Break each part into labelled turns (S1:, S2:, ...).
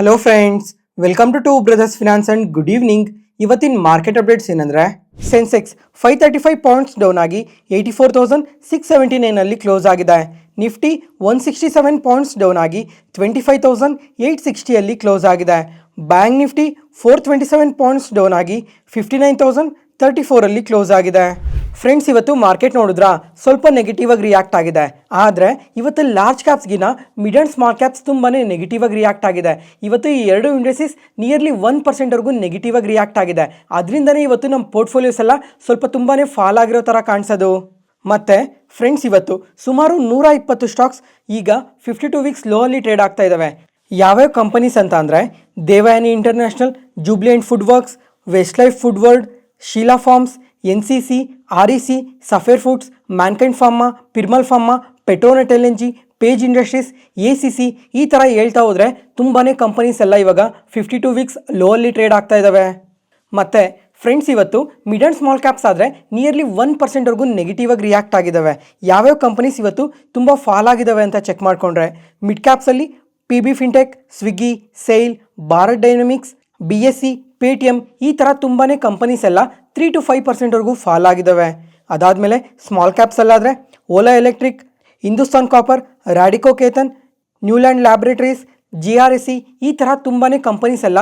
S1: Hello friends, welcome to Two Brothers Finance and good evening. ಇವತ್ತಿನ market updates ಏನಂದರೆ, Sensex 535 points down ಆಗಿ 84,679 close ಆಗಿದೆ. Nifty 167 points down ಆಗಿ 25,860 close ಆಗಿದೆ. Bank Nifty 427 points down ಆಗಿ 59,034 close ಆಗಿದೆ. Friends, ಇವತ್ತು ಮಾರ್ಕೆಟ್ ನೋಡಿದ್ರಾ ಸ್ವಲ್ಪ ನೆಗೆಟಿವ್ ಆಗಿ ರಿಯಾಕ್ಟ್ ಆಗಿದೆ. ಆದರೆ ಇವತ್ತು ಲಾರ್ಜ್ ಕ್ಯಾಪ್ಸ್ಗಿನ ಮಿಡ್ ಆ್ಯಂಡ್ ಸ್ಮಾಲ್ ಕ್ಯಾಪ್ಸ್ ತುಂಬಾ ನೆಗೆಟಿವ್ ಆಗಿ ರಿಯಾಕ್ಟ್ ಆಗಿದೆ. ಇವತ್ತು ಈ ಎರಡು ಇಂಡಸ್ಟ್ರೀಸ್ ನಿಯರ್ಲಿ 1% ನೆಗೆಟಿವ್ ಆಗಿ ರಿಯಾಕ್ಟ್ ಆಗಿದೆ. ಅದರಿಂದನೇ ಇವತ್ತು ನಮ್ಮ ಪೋರ್ಟ್ಫೋಲಿಯೋಸ್ ಎಲ್ಲ ಸ್ವಲ್ಪ ತುಂಬಾ ಫಾಲ್ ಆಗಿರೋ ಥರ ಕಾಣಿಸೋದು. ಮತ್ತು ಫ್ರೆಂಡ್ಸ್, ಇವತ್ತು ಸುಮಾರು 120 ಸ್ಟಾಕ್ಸ್ ಈಗ 52 ವೀಕ್ಸ್ ಲೋ ಅಲ್ಲಿ ಟ್ರೇಡ್ ಆಗ್ತಾ ಇದ್ದಾವೆ. ಯಾವ್ಯಾವ ಕಂಪನೀಸ್ ಅಂತ ಅಂದರೆ, Devyani International, Jubilant FoodWorks, Westlife Foodworld, Sheela Farms, NCC, REC, Sapphire Foods, Mankind Pharma, Piramal Pharma, Petronet LNG, Page Industries, ACC, ಈ ಥರ ಹೇಳ್ತಾ ಹೋದರೆ ತುಂಬಾ ಕಂಪನೀಸ್ ಎಲ್ಲ ಇವಾಗ 52 ವೀಕ್ಸ್ ಲೋ ಅಲ್ಲಿ ಟ್ರೇಡ್ ಆಗ್ತಾ ಇದ್ದಾವೆ. ಮತ್ತು ಫ್ರೆಂಡ್ಸ್, ಇವತ್ತು ಮಿಡ್ ಆ್ಯಂಡ್ ಸ್ಮಾಲ್ ಕ್ಯಾಪ್ಸ್ ಆದರೆ ನಿಯರ್ಲಿ 1%ವರೆಗೂ ನೆಗೆಟಿವ್ ಆಗಿ ರಿಯಾಕ್ಟ್ ಆಗಿದ್ದಾವೆ. ಯಾವ್ಯಾವ ಕಂಪನೀಸ್ ಇವತ್ತು ತುಂಬ ಫಾಲ್ ಆಗಿದ್ದಾವೆ ಅಂತ ಚೆಕ್ ಮಾಡಿಕೊಂಡ್ರೆ, ಮಿಡ್ ಕ್ಯಾಪ್ಸಲ್ಲಿ PB Fintech, Swiggy, SAIL, Bharat Dynamics, BSE, Paytm, ಈ ಥರ ತುಂಬಾ ಕಂಪನೀಸ್ ಎಲ್ಲ 3 to 5%ವರೆಗೂ ಫಾಲ್ ಆಗಿದ್ದಾವೆ. ಅದಾದಮೇಲೆ ಸ್ಮಾಲ್ ಕ್ಯಾಪ್ಸಲ್ಲಾದರೆ Ola Electric, Hindustan Copper, Radico Khaitan, Neuland Laboratories, GRSE, ಈ ಥರ ತುಂಬಾ ಕಂಪನೀಸ್ ಎಲ್ಲ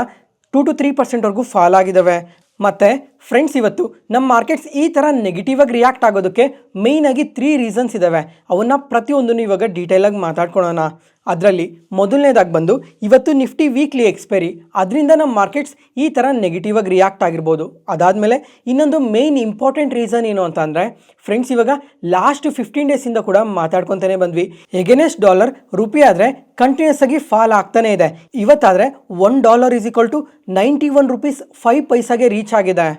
S1: 2 to 3%ವರೆಗೂ ಫಾಲ್ ಆಗಿದ್ದಾವೆ. ಮತ್ತು ಫ್ರೆಂಡ್ಸ್, ಇವತ್ತು ನಮ್ಮ ಮಾರ್ಕೆಟ್ಸ್ ಈ ಥರ ನೆಗೆಟಿವ್ ಆಗಿ ರಿಯಾಕ್ಟ್ ಆಗೋದಕ್ಕೆ ಮೇಯ್ನಾಗಿ 3 ರೀಸನ್ಸ್ ಇದ್ದಾವೆ. ಅವನ್ನ ಪ್ರತಿಯೊಂದನ್ನು ಇವಾಗ ಡೀಟೇಲಾಗಿ ಮಾತಾಡ್ಕೊಳ್ಳೋಣ. ಅದರಲ್ಲಿ ಮೊದಲನೇದಾಗಿ ಬಂದು ಇವತ್ತು ನಿಫ್ಟಿ ವೀಕ್ಲಿ ಎಕ್ಸ್ಪೈರಿ, ಅದರಿಂದ ನಮ್ಮ ಮಾರ್ಕೆಟ್ಸ್ ಈ ಥರ ನೆಗೆಟಿವ್ ಆಗಿ ರಿಯಾಕ್ಟ್ ಆಗಿರ್ಬೋದು. ಅದಾದಮೇಲೆ ಇನ್ನೊಂದು ಮೇಯ್ನ್ ಇಂಪಾರ್ಟೆಂಟ್ ರೀಸನ್ ಏನು ಅಂತ ಅಂದರೆ, ಫ್ರೆಂಡ್ಸ್, ಇವಾಗ ಲಾಸ್ಟ್ 15 ಡೇಸಿಂದ ಕೂಡ ಮಾತಾಡ್ಕೊತಾನೆ ಬಂದ್ವಿ. ಎಗೇನೆಸ್ಟ್ ಡಾಲರ್ ರುಪಿ ಆದರೆ ಕಂಟಿನ್ಯೂಸ್ ಆಗಿ ಫಾಲ್ ಆಗ್ತಾನೆ ಇದೆ. ಇವತ್ತಾದರೆ $1 = 91 ರೂಪೀಸ್ 5 ಪೈಸಾಗೆ ರೀಚ್ ಆಗಿದೆ.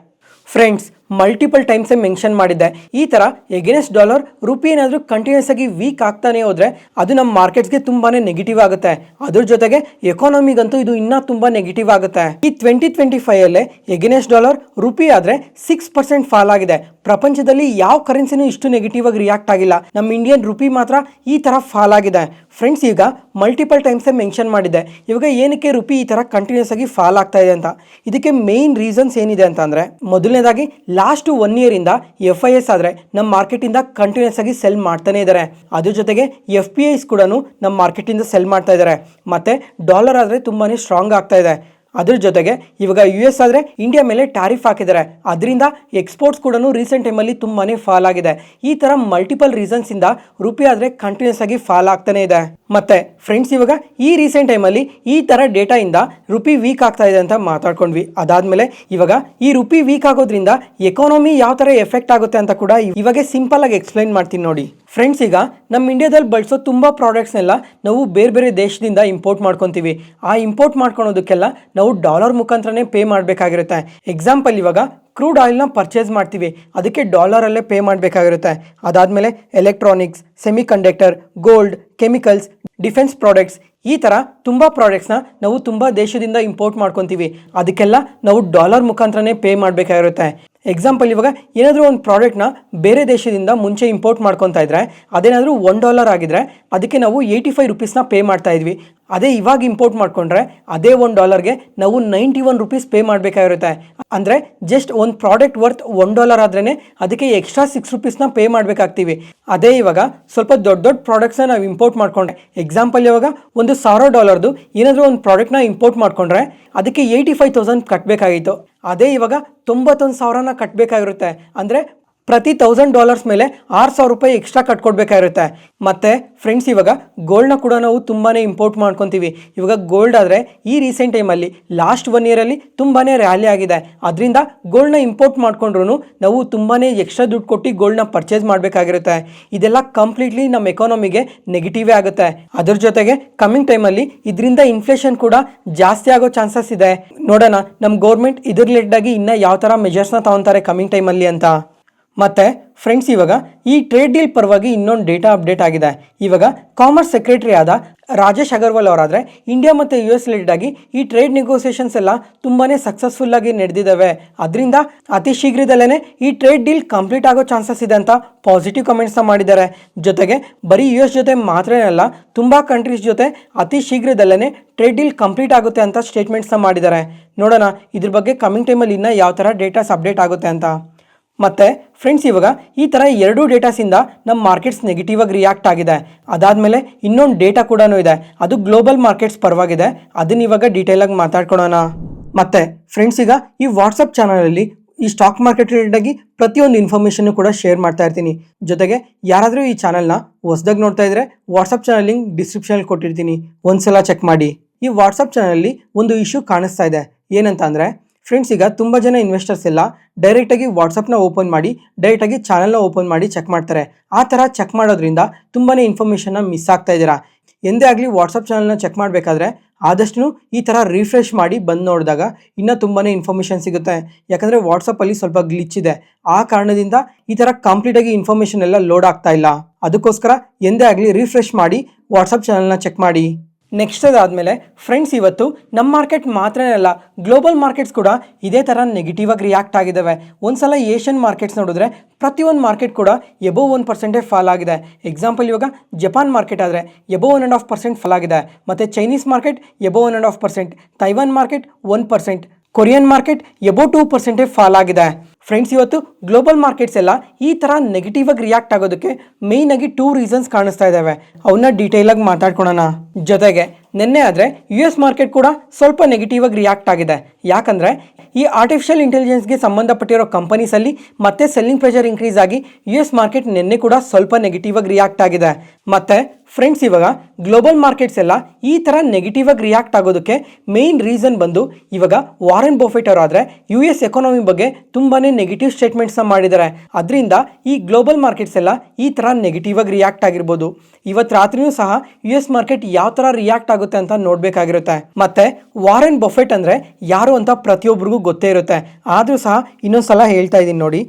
S1: ಫ್ರೆಂಡ್ಸ್, ಮಲ್ಟಿಪಲ್ ಟೈಮ್ಸೇ ಮೆನ್ಷನ್ ಮಾಡಿದ್ದೆ, ಈ ಥರ ಎಗೇನೆಸ್ಟ್ ಡಾಲರ್ ರುಪಿ ಏನಾದರೂ ಕಂಟಿನ್ಯೂಸ್ ಆಗಿ ವೀಕ್ ಆಗ್ತಾನೆ ಹೋದರೆ ಅದು ನಮ್ಮ ಮಾರ್ಕೆಟ್ಸ್ಗೆ ತುಂಬಾ ನೆಗೆಟಿವ್ ಆಗುತ್ತೆ. ಅದ್ರ ಜೊತೆಗೆ ಎಕಾನಮಿಗಂತೂ ಇದು ಇನ್ನೂ ತುಂಬ ನೆಗೆಟಿವ್ ಆಗುತ್ತೆ. ಈ 2025 ಎಗೇನೆಸ್ಟ್ ಡಾಲರ್ ರುಪಿ ಆದರೆ 6% ಫಾಲ್ ಆಗಿದೆ. ಪ್ರಪಂಚದಲ್ಲಿ ಯಾವ ಕರೆನ್ಸಿನೂ ಇಷ್ಟು ನೆಗೆಟಿವ್ ಆಗಿ ರಿಯಾಕ್ಟ್ ಆಗಿಲ್ಲ. ನಮ್ಮ ಇಂಡಿಯನ್ ರುಪಿ ಮಾತ್ರ ಈ ಥರ ಫಾಲ್ ಆಗಿದೆ. ಫ್ರೆಂಡ್ಸ್, ಈಗ ಮಲ್ಟಿಪಲ್ ಟೈಮ್ಸೇ ಮೆನ್ಷನ್ ಮಾಡಿದ್ದೆ, ಇವಾಗ ಏನಕ್ಕೆ ರುಪಿ ಈ ಥರ ಕಂಟಿನ್ಯೂಸ್ ಆಗಿ ಫಾಲ್ ಆಗ್ತಾ ಇದೆ ಅಂತ. ಇದಕ್ಕೆ ಮೇನ್ ರೀಸನ್ಸ್ ಏನಿದೆ ಅಂತಂದರೆ, ಮೊದಲನೇದಾಗಿ ಲಾಸ್ಟ್ 1 ಇಯರಿಂದ FIS ಆದರೆ ನಮ್ಮ ಮಾರ್ಕೆಟಿಂದ ಕಂಟಿನ್ಯೂಸ್ ಆಗಿ ಸೆಲ್ ಮಾಡ್ತಾನೆ ಇದ್ದಾರೆ. ಅದ್ರ ಜೊತೆಗೆ FPIs ಕೂಡ ನಮ್ಮ ಮಾರ್ಕೆಟಿಂದ ಸೆಲ್ ಮಾಡ್ತಾ ಇದ್ದಾರೆ. ಮತ್ತು ಡಾಲರ್ ಆದರೆ ತುಂಬಾ ಸ್ಟ್ರಾಂಗ್ ಆಗ್ತಾ ಇದೆ. ಅದ್ರ ಜೊತೆಗೆ ಇವಾಗ US ಆದರೆ ಇಂಡಿಯಾ ಮೇಲೆ ಟ್ಯಾರಿಫ್ ಹಾಕಿದ್ದಾರೆ. ಅದರಿಂದ ಎಕ್ಸ್ಪೋರ್ಟ್ಸ್ ಕೂಡ ರೀಸೆಂಟ್ ಟೈಮಲ್ಲಿ ತುಂಬಾ ಫಾಲ್ ಆಗಿದೆ. ಈ ಥರ ಮಲ್ಟಿಪಲ್ ರೀಸನ್ಸಿಂದ ರುಪಿ ಆದರೆ ಕಂಟಿನ್ಯೂಸ್ ಆಗಿ ಫಾಲ್ ಆಗ್ತಾನೆ ಇದೆ. ಮತ್ತು ಫ್ರೆಂಡ್ಸ್, ಇವಾಗ ಈ ರೀಸೆಂಟ್ ಟೈಮಲ್ಲಿ ಈ ಥರ ಡೇಟಾಯಿಂದ ರುಪಿ ವೀಕ್ ಆಗ್ತಾ ಇದೆ ಅಂತ ಮಾತಾಡ್ಕೊಂಡ್ವಿ. ಅದಾದಮೇಲೆ ಇವಾಗ ಈ ರುಪಿ ವೀಕ್ ಆಗೋದ್ರಿಂದ ಎಕಾನಮಿ ಯಾವ ಥರ ಎಫೆಕ್ಟ್ ಆಗುತ್ತೆ ಅಂತ ಕೂಡ ಇವಾಗ ಸಿಂಪಲ್ ಆಗಿ ಎಕ್ಸ್ಪ್ಲೈನ್ ಮಾಡ್ತೀನಿ ನೋಡಿ. ಫ್ರೆಂಡ್ಸ್, ಈಗ ನಮ್ಮ ಇಂಡಿಯಾದಲ್ಲಿ ಬಳಸೋ ತುಂಬ ಪ್ರಾಡಕ್ಟ್ಸ್ನೆಲ್ಲ ನಾವು ಬೇರೆ ಬೇರೆ ದೇಶದಿಂದ ಇಂಪೋರ್ಟ್ ಮಾಡ್ಕೊತೀವಿ. ಆ ಇಂಪೋರ್ಟ್ ಮಾಡ್ಕೊಳೋದಕ್ಕೆಲ್ಲ ನಾವು ಡಾಲರ್ ಮುಖಾಂತರನೇ ಪೇ ಮಾಡಬೇಕಾಗಿರುತ್ತೆ. ಎಕ್ಸಾಂಪಲ್, ಇವಾಗ ಕ್ರೂಡ್ ಆಯಿಲ್ನ ಪರ್ಚೇಸ್ ಮಾಡ್ತೀವಿ, ಅದಕ್ಕೆ ಡಾಲರಲ್ಲೇ ಪೇ ಮಾಡಬೇಕಾಗಿರುತ್ತೆ. ಅದಾದಮೇಲೆ electronics, semiconductor, gold, chemicals, defence products, ಈ ಥರ ತುಂಬ ಪ್ರಾಡಕ್ಟ್ಸ್ನ ನಾವು ತುಂಬ ದೇಶದಿಂದ ಇಂಪೋರ್ಟ್ ಮಾಡ್ಕೊತೀವಿ. ಅದಕ್ಕೆಲ್ಲ ನಾವು ಡಾಲರ್ ಮುಖಾಂತರನೇ ಪೇ ಮಾಡಬೇಕಾಗಿರುತ್ತೆ. ಎಕ್ಸಾಂಪಲ್, ಇವಾಗ ಏನಾದರೂ ಒಂದು ಪ್ರಾಡಕ್ಟ್ನ ಬೇರೆ ದೇಶದಿಂದ ಮುಂಚೆ ಇಂಪೋರ್ಟ್ ಮಾಡ್ಕೊತಾ ಇದ್ರೆ ಅದೇನಾದರೂ $1 ಆಗಿದ್ರೆ ಅದಕ್ಕೆ ನಾವು 85 ರೂಪೀಸ್ನ ಪೇ ಮಾಡ್ತಾ ಇದ್ವಿ. ಅದೇ ಇವಾಗ ಇಂಪೋರ್ಟ್ ಮಾಡಿಕೊಂಡ್ರೆ ಅದೇ $1ಗೆ ನಾವು 91 ರೂಪೀಸ್ ಪೇ ಮಾಡಬೇಕಾಗಿರುತ್ತೆ. ಅಂದರೆ ಜಸ್ಟ್ ಒಂದು ಪ್ರಾಡಕ್ಟ್ ವರ್ತ್ $1 ಆದ್ರೇ ಅದಕ್ಕೆ ಎಕ್ಸ್ಟ್ರಾ 6 ರೂಪೀಸ್ನ ಪೇ ಮಾಡಬೇಕಾಗ್ತೀವಿ. ಅದೇ ಇವಾಗ ಸ್ವಲ್ಪ ದೊಡ್ಡ ದೊಡ್ಡ ಪ್ರಾಡಕ್ಟ್ಸ್ನ ನಾವು ಇಂಪೋರ್ಟ್ ಮಾಡಿಕೊಂಡ್ರೆ, ಎಕ್ಸಾಂಪಲ್ ಇವಾಗ ಒಂದು $1,000 ಏನಾದರೂ ಒಂದು ಪ್ರಾಡಕ್ಟ್ನ ಇಂಪೋರ್ಟ್ ಮಾಡಿಕೊಂಡ್ರೆ ಅದಕ್ಕೆ 85,000 ಕಟ್ಟಬೇಕಾಗಿತ್ತು. ಅದೇ ಇವಾಗ 91,000ನ ಕಟ್ಟಬೇಕಾಗಿರುತ್ತೆ. ಅಂದರೆ ಪ್ರತಿ $1,000 ಮೇಲೆ $6,000 ಎಕ್ಸ್ಟ್ರಾ ಕಟ್ಕೊಡ್ಬೇಕಾಗಿರುತ್ತೆ. ಮತ್ತು ಫ್ರೆಂಡ್ಸ್, ಇವಾಗ ಗೋಲ್ಡ್ನ ಕೂಡ ನಾವು ತುಂಬಾ ಇಂಪೋರ್ಟ್ ಮಾಡ್ಕೊತೀವಿ. ಇವಾಗ ಗೋಲ್ಡ್ ಆದರೆ ಈ ರೀಸೆಂಟ್ ಟೈಮಲ್ಲಿ ಲಾಸ್ಟ್ 1 ಇಯರಲ್ಲಿ ತುಂಬಾ ರ್ಯಾಲಿ ಆಗಿದೆ. ಅದರಿಂದ ಗೋಲ್ಡ್ನ ಇಂಪೋರ್ಟ್ ಮಾಡ್ಕೊಂಡ್ರು ನಾವು ತುಂಬಾ ಎಕ್ಸ್ಟ್ರಾ ದುಡ್ಡು ಕೊಟ್ಟು ಗೋಲ್ಡ್ನ ಪರ್ಚೇಸ್ ಮಾಡಬೇಕಾಗಿರುತ್ತೆ. ಇದೆಲ್ಲ ಕಂಪ್ಲೀಟ್ಲಿ ನಮ್ಮ ಎಕಾನಮಿಗೆ ನೆಗೆಟಿವೇ ಆಗುತ್ತೆ. ಅದ್ರ ಜೊತೆಗೆ ಕಮ್ಮಿಂಗ್ ಟೈಮಲ್ಲಿ ಇದರಿಂದ ಇನ್ಫ್ಲೇಷನ್ ಕೂಡ ಜಾಸ್ತಿ ಆಗೋ ಚಾನ್ಸಸ್ ಇದೆ. ನೋಡೋಣ ನಮ್ಮ ಗೌರ್ಮೆಂಟ್ ಇದ್ರ ರಿಲೇಟೆಡ್ ಆಗಿ ಇನ್ನೂ ಯಾವ ಥರ ಮೆಜರ್ಸ್ನ ತಗೊತಾರೆ ಕಮ್ಮಿಂಗ್ ಟೈಮಲ್ಲಿ ಅಂತ. ಮತ್ತೆ ಫ್ರೆಂಡ್ಸ್, ಇವಾಗ ಈ ಟ್ರೇಡ್ ಡೀಲ್ ಪರವಾಗಿ ಇನ್ನೊಂದು ಡೇಟಾ ಅಪ್ಡೇಟ್ ಆಗಿದೆ. ಇವಾಗ ಕಾಮರ್ಸ್ ಸೆಕ್ರೆಟರಿ ಆದ ರಾಜೇಶ್ ಅಗರ್ವಾಲ್ ಅವರಾದರೆ ಇಂಡಿಯಾ ಮತ್ತು US ರಿಲೇಟೆಡ್ ಆಗಿ ಈ ಟ್ರೇಡ್ ನೆಗೋಸಿಯೇಷನ್ಸ್ ಎಲ್ಲ ತುಂಬಾ ಸಕ್ಸಸ್ಫುಲ್ ಆಗಿ ನಡೆದಿದ್ದಾವೆ. ಅದರಿಂದ ಅತಿ ಶೀಘ್ರದಲ್ಲೇ ಈ ಟ್ರೇಡ್ ಡೀಲ್ ಕಂಪ್ಲೀಟ್ ಆಗೋ ಚಾನ್ಸಸ್ ಇದೆ ಅಂತ ಪಾಸಿಟಿವ್ ಕಮೆಂಟ್ಸ್ನ ಮಾಡಿದ್ದಾರೆ. ಜೊತೆಗೆ ಬರೀ US ಜೊತೆ ಮಾತ್ರನೇ ಅಲ್ಲ, ತುಂಬ ಕಂಟ್ರೀಸ್ ಜೊತೆ ಅತಿ ಶೀಘ್ರದಲ್ಲೇ ಟ್ರೇಡ್ ಡೀಲ್ ಕಂಪ್ಲೀಟ್ ಆಗುತ್ತೆ ಅಂತ ಸ್ಟೇಟ್ಮೆಂಟ್ಸ್ನ ಮಾಡಿದ್ದಾರೆ. ನೋಡೋಣ ಇದ್ರ ಬಗ್ಗೆ ಕಮಿಂಗ್ ಟೈಮಲ್ಲಿ ಇನ್ನೂ ಯಾವ ಥರ ಡೇಟಾಸ್ ಅಪ್ಡೇಟ್ ಆಗುತ್ತೆ ಅಂತ. ಮತ್ತು ಫ್ರೆಂಡ್ಸ್, ಇವಾಗ ಈ ಥರ ಎರಡೂ ಡೇಟಾಸಿಂದ ನಮ್ಮ ಮಾರ್ಕೆಟ್ಸ್ ನೆಗೆಟಿವ್ ಆಗಿ ರಿಯಾಕ್ಟ್ ಆಗಿದೆ. ಅದಾದಮೇಲೆ ಇನ್ನೊಂದು ಡೇಟಾ ಕೂಡ ಇದೆ, ಅದು ಗ್ಲೋಬಲ್ ಮಾರ್ಕೆಟ್ಸ್ ಪರವಾಗಿದೆ. ಅದನ್ನ ಇವಾಗ ಡೀಟೇಲಾಗಿ ಮಾತಾಡ್ಕೊಳೋಣ. ಮತ್ತು ಫ್ರೆಂಡ್ಸ್, ಈಗ ಈ ವಾಟ್ಸಪ್ ಚಾನಲಲ್ಲಿ ಈ ಸ್ಟಾಕ್ ಮಾರ್ಕೆಟ್ ರಿಲೇಟೆಡ್ ಪ್ರತಿಯೊಂದು ಇನ್ಫಾರ್ಮೇಷನ್ ಕೂಡ ಶೇರ್ ಮಾಡ್ತಾ ಇರ್ತೀನಿ. ಜೊತೆಗೆ ಯಾರಾದರೂ ಈ ಚಾನಲ್ನ ಹೊಸದಾಗಿ ನೋಡ್ತಾ ಇದ್ರೆ ವಾಟ್ಸಪ್ ಚಾನಲ್ ಲಿಂಕ್ ಡಿಸ್ಕ್ರಿಪ್ಷನಲ್ಲಿ ಕೊಟ್ಟಿರ್ತೀನಿ, ಒಂದ್ಸಲ ಚೆಕ್ ಮಾಡಿ. ಈ ವಾಟ್ಸಪ್ ಚಾನಲಲ್ಲಿ ಒಂದು ಇಶ್ಯೂ ಕಾಣಿಸ್ತಾ ಇದೆ. ಏನಂತ ಅಂದರೆ ಫ್ರೆಂಡ್ಸ್, ಈಗ ತುಂಬ ಜನ ಇನ್ವೆಸ್ಟರ್ಸ್ ಎಲ್ಲ ಡೈರೆಕ್ಟಾಗಿ ವಾಟ್ಸಪ್ನ ಓಪನ್ ಮಾಡಿ ಡೈರೆಕ್ಟಾಗಿ ಚಾನಲ್ನ ಓಪನ್ ಮಾಡಿ ಚೆಕ್ ಮಾಡ್ತಾರೆ. ಆ ಥರ ಚೆಕ್ ಮಾಡೋದ್ರಿಂದ ತುಂಬಾ ಇನ್ಫಾರ್ಮೇಷನ್ನ ಮಿಸ್ ಆಗ್ತಾ ಇದ್ದೀರಾ. ಎಂದೇ ಆಗಲಿ ವಾಟ್ಸಪ್ ಚಾನಲ್ನ ಚೆಕ್ ಮಾಡಬೇಕಾದ್ರೆ ಆದಷ್ಟು ಈ ಥರ ರಿಫ್ರೆಶ್ ಮಾಡಿ ಬಂದು ನೋಡಿದಾಗ ಇನ್ನೂ ತುಂಬಾ ಇನ್ಫಾರ್ಮೇಷನ್ ಸಿಗುತ್ತೆ. ಯಾಕಂದರೆ ವಾಟ್ಸಪ್ಪಲ್ಲಿ ಸ್ವಲ್ಪ ಗ್ಲಿಚ್ ಇದೆ. ಆ ಕಾರಣದಿಂದ ಈ ಥರ ಕಂಪ್ಲೀಟಾಗಿ ಇನ್ಫಾರ್ಮೇಷನ್ ಎಲ್ಲ ಲೋಡ್ ಆಗ್ತಾ ಇಲ್ಲ. ಅದಕ್ಕೋಸ್ಕರ ಎಂದೇ ಆಗಲಿ ರಿಫ್ರೆಶ್ ಮಾಡಿ ವಾಟ್ಸಪ್ ಚಾನಲ್ನ ಚೆಕ್ ಮಾಡಿ. ನೆಕ್ಸ್ಟ್ ಅದಾದಮೇಲೆ ಫ್ರೆಂಡ್ಸ್, ಇವತ್ತು ನಮ್ಮ ಮಾರ್ಕೆಟ್ ಮಾತ್ರನೇ ಅಲ್ಲ, ಗ್ಲೋಬಲ್ ಮಾರ್ಕೆಟ್ಸ್ ಕೂಡ ಇದೇ ಥರ ನೆಗೆಟಿವ್ ಆಗಿ ರಿಯಾಕ್ಟ್ ಆಗಿದ್ದಾವೆ. ಒಂದ್ಸಲ ಏಷ್ಯನ್ ಮಾರ್ಕೆಟ್ಸ್ ನೋಡಿದ್ರೆ ಪ್ರತಿಯೊಂದು ಮಾರ್ಕೆಟ್ ಕೂಡ ಎಬೋವ್ 1% ಫಾಲ್ ಆಗಿದೆ. ಎಕ್ಸಾಂಪಲ್, ಇವಾಗ ಜಪಾನ್ ಮಾರ್ಕೆಟ್ ಆದರೆ ಎಬೋವ್ 1.5% ಫಾಲ್ ಆಗಿದೆ. ಮತ್ತು Chinese market above 1.5%, Taiwan market 1%, Korean market above 2% fall ಆಗಿದೆ. ಫ್ರೆಂಡ್ಸ್, ಇವತ್ತು ಗ್ಲೋಬಲ್ ಮಾರ್ಕೆಟ್ಸ್ ಎಲ್ಲ ಈ ಥರ ನೆಗೆಟಿವ್ ಆಗಿ ರಿಯಾಕ್ಟ್ ಆಗೋದಕ್ಕೆ ಮೇಯ್ನ್ ಆಗಿ 2 ರೀಸನ್ಸ್ ಕಾಣಿಸ್ತಾ ಇದ್ದಾವೆ. ಅವನ್ನ ಡೀಟೇಲಾಗಿ ಮಾತಾಡ್ಕೊಳೋಣ. ಜೊತೆಗೆ ನಿನ್ನೆ ಆದರೆ US ಮಾರ್ಕೆಟ್ ಕೂಡ ಸ್ವಲ್ಪ ನೆಗೆಟಿವ್ ಆಗಿ ರಿಯಾಕ್ಟ್ ಆಗಿದೆ. ಯಾಕಂದರೆ ಈ ಆರ್ಟಿಫಿಷಿಯಲ್ ಇಂಟೆಲಿಜೆನ್ಸ್ಗೆ ಸಂಬಂಧಪಟ್ಟಿರೋ ಕಂಪನೀಸಲ್ಲಿ ಮತ್ತೆ ಸೆಲ್ಲಿಂಗ್ ಪ್ರೆಷರ್ ಇನ್ಕ್ರೀಸ್ ಆಗಿ US ಮಾರ್ಕೆಟ್ ನಿನ್ನೆ ಕೂಡ ಸ್ವಲ್ಪ ನೆಗೆಟಿವ್ ಆಗಿ ರಿಯಾಕ್ಟ್ ಆಗಿದೆ. ಮತ್ತು ಫ್ರೆಂಡ್ಸ್, ಇವಾಗ ಗ್ಲೋಬಲ್ ಮಾರ್ಕೆಟ್ಸ್ ಎಲ್ಲ ಈ ಥರ ನೆಗೆಟಿವ್ ಆಗಿ ರಿಯಾಕ್ಟ್ ಆಗೋದಕ್ಕೆ ಮೇಯ್ನ್ ರೀಸನ್ ಬಂದು ಇವಾಗ ವಾರೆನ್ ಬಫೆಟ್ ಅವರಾದರೆ US ಎಕಾನಮಿ ಬಗ್ಗೆ ತುಂಬಾ ನೆಗೆಟಿವ್ ಸ್ಟೇಟ್ಮೆಂಟ್ಸ್ನ ಮಾಡಿದ್ದಾರೆ. ಅದರಿಂದ ಈ ಗ್ಲೋಬಲ್ ಮಾರ್ಕೆಟ್ಸ್ ಎಲ್ಲ ಈ ಥರ ನೆಗೆಟಿವ್ ಆಗಿ ರಿಯಾಕ್ಟ್ ಆಗಿರ್ಬೋದು. ಇವತ್ತು ರಾತ್ರಿಯೂ ಸಹ US ಮಾರ್ಕೆಟ್ ಯಾವ ಥರ ರಿಯಾಕ್ಟ್ ಆಗುತ್ತೆ ಅಂತ ನೋಡಬೇಕಾಗಿರುತ್ತೆ. ಮತ್ತು ವಾರೆನ್ ಬಫೆಟ್ ಅಂದರೆ ಯಾರು ಅಂತ ಪ್ರತಿಯೊಬ್ಬರಿಗೂ ಗೊತ್ತೇ ಇರುತ್ತೆ. ಆದರೂ ಸಹ ಇನ್ನೊಂದ್ಸಲ ಹೇಳ್ತಾ ಇದ್ದೀನಿ ನೋಡಿ.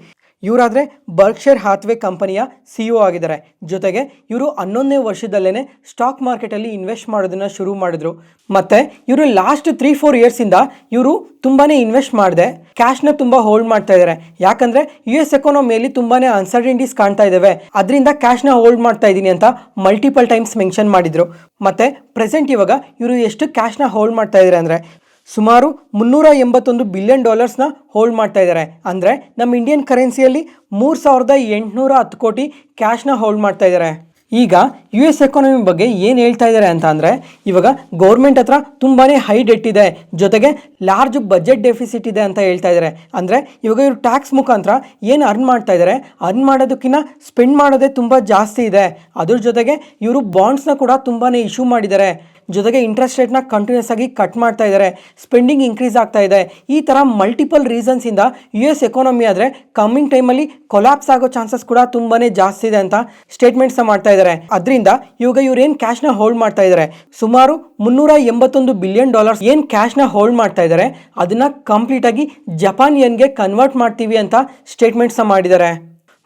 S1: ಇವರಾದರೆ ಬರ್ಕ್ಷೈರ್ ಹಾಥ್ವೇ ಕಂಪನಿಯ CEO ಆಗಿದ್ದಾರೆ. ಜೊತೆಗೆ ಇವರು 11ನೇ ವರ್ಷದಲ್ಲೇ ಸ್ಟಾಕ್ ಮಾರ್ಕೆಟಲ್ಲಿ ಇನ್ವೆಸ್ಟ್ ಮಾಡೋದನ್ನು ಶುರು ಮಾಡಿದ್ರು. ಮತ್ತು ಇವರು ಲಾಸ್ಟ್ 3-4 ಇಯರ್ಸಿಂದ ಇವರು ತುಂಬಾ ಇನ್ವೆಸ್ಟ್ ಮಾಡಿದೆ ಕ್ಯಾಶ್ನ ತುಂಬ ಹೋಲ್ಡ್ ಮಾಡ್ತಾ ಇದ್ದಾರೆ. ಯಾಕಂದರೆ US ಎಕಾನಮಿಯಲ್ಲಿ ತುಂಬಾ ಅನ್ಸರ್ಟನಿಟೀಸ್ ಕಾಣ್ತಾ ಇದ್ದಾವೆ. ಅದರಿಂದ ಕ್ಯಾಶ್ನ ಹೋಲ್ಡ್ ಮಾಡ್ತಾ ಇದ್ದೀನಿ ಅಂತ ಮಲ್ಟಿಪಲ್ ಟೈಮ್ಸ್ ಮೆನ್ಷನ್ ಮಾಡಿದರು. ಮತ್ತು ಪ್ರೆಸೆಂಟ್ ಇವಾಗ ಇವರು ಎಷ್ಟು ಕ್ಯಾಶ್ನ ಹೋಲ್ಡ್ ಮಾಡ್ತಾ ಇದ್ದಾರೆ ಅಂದರೆ ಸುಮಾರು $381 ಬಿಲಿಯನ್ ಹೋಲ್ಡ್ ಮಾಡ್ತಾ ಇದ್ದಾರೆ. ಅಂದರೆ ನಮ್ಮ ಇಂಡಿಯನ್ ಕರೆನ್ಸಿಯಲ್ಲಿ 3810 ಕೋಟಿ ಕ್ಯಾಶ್ನ ಹೋಲ್ಡ್ ಮಾಡ್ತಾ ಇದ್ದಾರೆ. ಈಗ US ಎಕಾನಮಿ ಬಗ್ಗೆ ಏನು ಹೇಳ್ತಾ ಇದ್ದಾರೆ ಅಂತ ಅಂದರೆ ಇವಾಗ ಗೌರ್ಮೆಂಟ್ ಹತ್ರ ತುಂಬಾ ಹೈ ಡೆಟ್ ಇದೆ, ಜೊತೆಗೆ ಲಾರ್ಜ್ ಬಜೆಟ್ ಡೆಫಿಸಿಟ್ ಇದೆ ಅಂತ ಹೇಳ್ತಾ ಇದ್ದಾರೆ. ಅಂದರೆ ಇವಾಗ ಇವರು ಟ್ಯಾಕ್ಸ್ ಮುಖಾಂತರ ಏನು ಅರ್ನ್ ಮಾಡ್ತಾ ಇದ್ದಾರೆ, ಅರ್ನ್ ಮಾಡೋದಕ್ಕಿಂತ ಸ್ಪೆಂಡ್ ಮಾಡೋದೇ ತುಂಬ ಜಾಸ್ತಿ ಇದೆ. ಅದ್ರ ಜೊತೆಗೆ ಇವರು ಬಾಂಡ್ಸ್ನ ಕೂಡ ತುಂಬಾ ಇಶ್ಯೂ ಮಾಡಿದ್ದಾರೆ. ಜೊತೆಗೆ ಇಂಟ್ರೆಸ್ಟ್ ರೇಟ್ನ ಕಂಟಿನ್ಯೂಸ್ ಆಗಿ ಕಟ್ ಮಾಡ್ತಾ ಇದ್ದಾರೆ. ಸ್ಪೆಂಡಿಂಗ್ ಇನ್ಕ್ರೀಸ್ ಆಗ್ತಾ ಇದೆ. ಈ ಥರ ಮಲ್ಟಿಪಲ್ ರೀಸನ್ಸಿಂದ US ಎಕಾನಮಿ ಆದರೆ ಕಮ್ಮಿಂಗ್ ಟೈಮಲ್ಲಿ ಕೊಲಾಪ್ಸ್ ಆಗೋ ಚಾನ್ಸಸ್ ಕೂಡ ತುಂಬಾ ಜಾಸ್ತಿ ಇದೆ ಅಂತ ಸ್ಟೇಟ್ಮೆಂಟ್ಸ್ನ ಮಾಡ್ತಾ ಇದ್ದಾರೆ. ಅದರಿಂದ ಇವಾಗ ಇವ್ರು ಏನು ಕ್ಯಾಶ್ನ ಹೋಲ್ಡ್ ಮಾಡ್ತಾ ಇದ್ದಾರೆ, ಸುಮಾರು $381 ಬಿಲಿಯನ್ ಏನು ಕ್ಯಾಶ್ನ ಹೋಲ್ಡ್ ಮಾಡ್ತಾ ಇದ್ದಾರೆ, ಅದನ್ನು ಕಂಪ್ಲೀಟಾಗಿ ಜಪಾನ್ ಯೆನ್ಗೆ ಕನ್ವರ್ಟ್ ಮಾಡ್ತೀವಿ ಅಂತ ಸ್ಟೇಟ್ಮೆಂಟ್ಸ್ನ ಮಾಡಿದ್ದಾರೆ.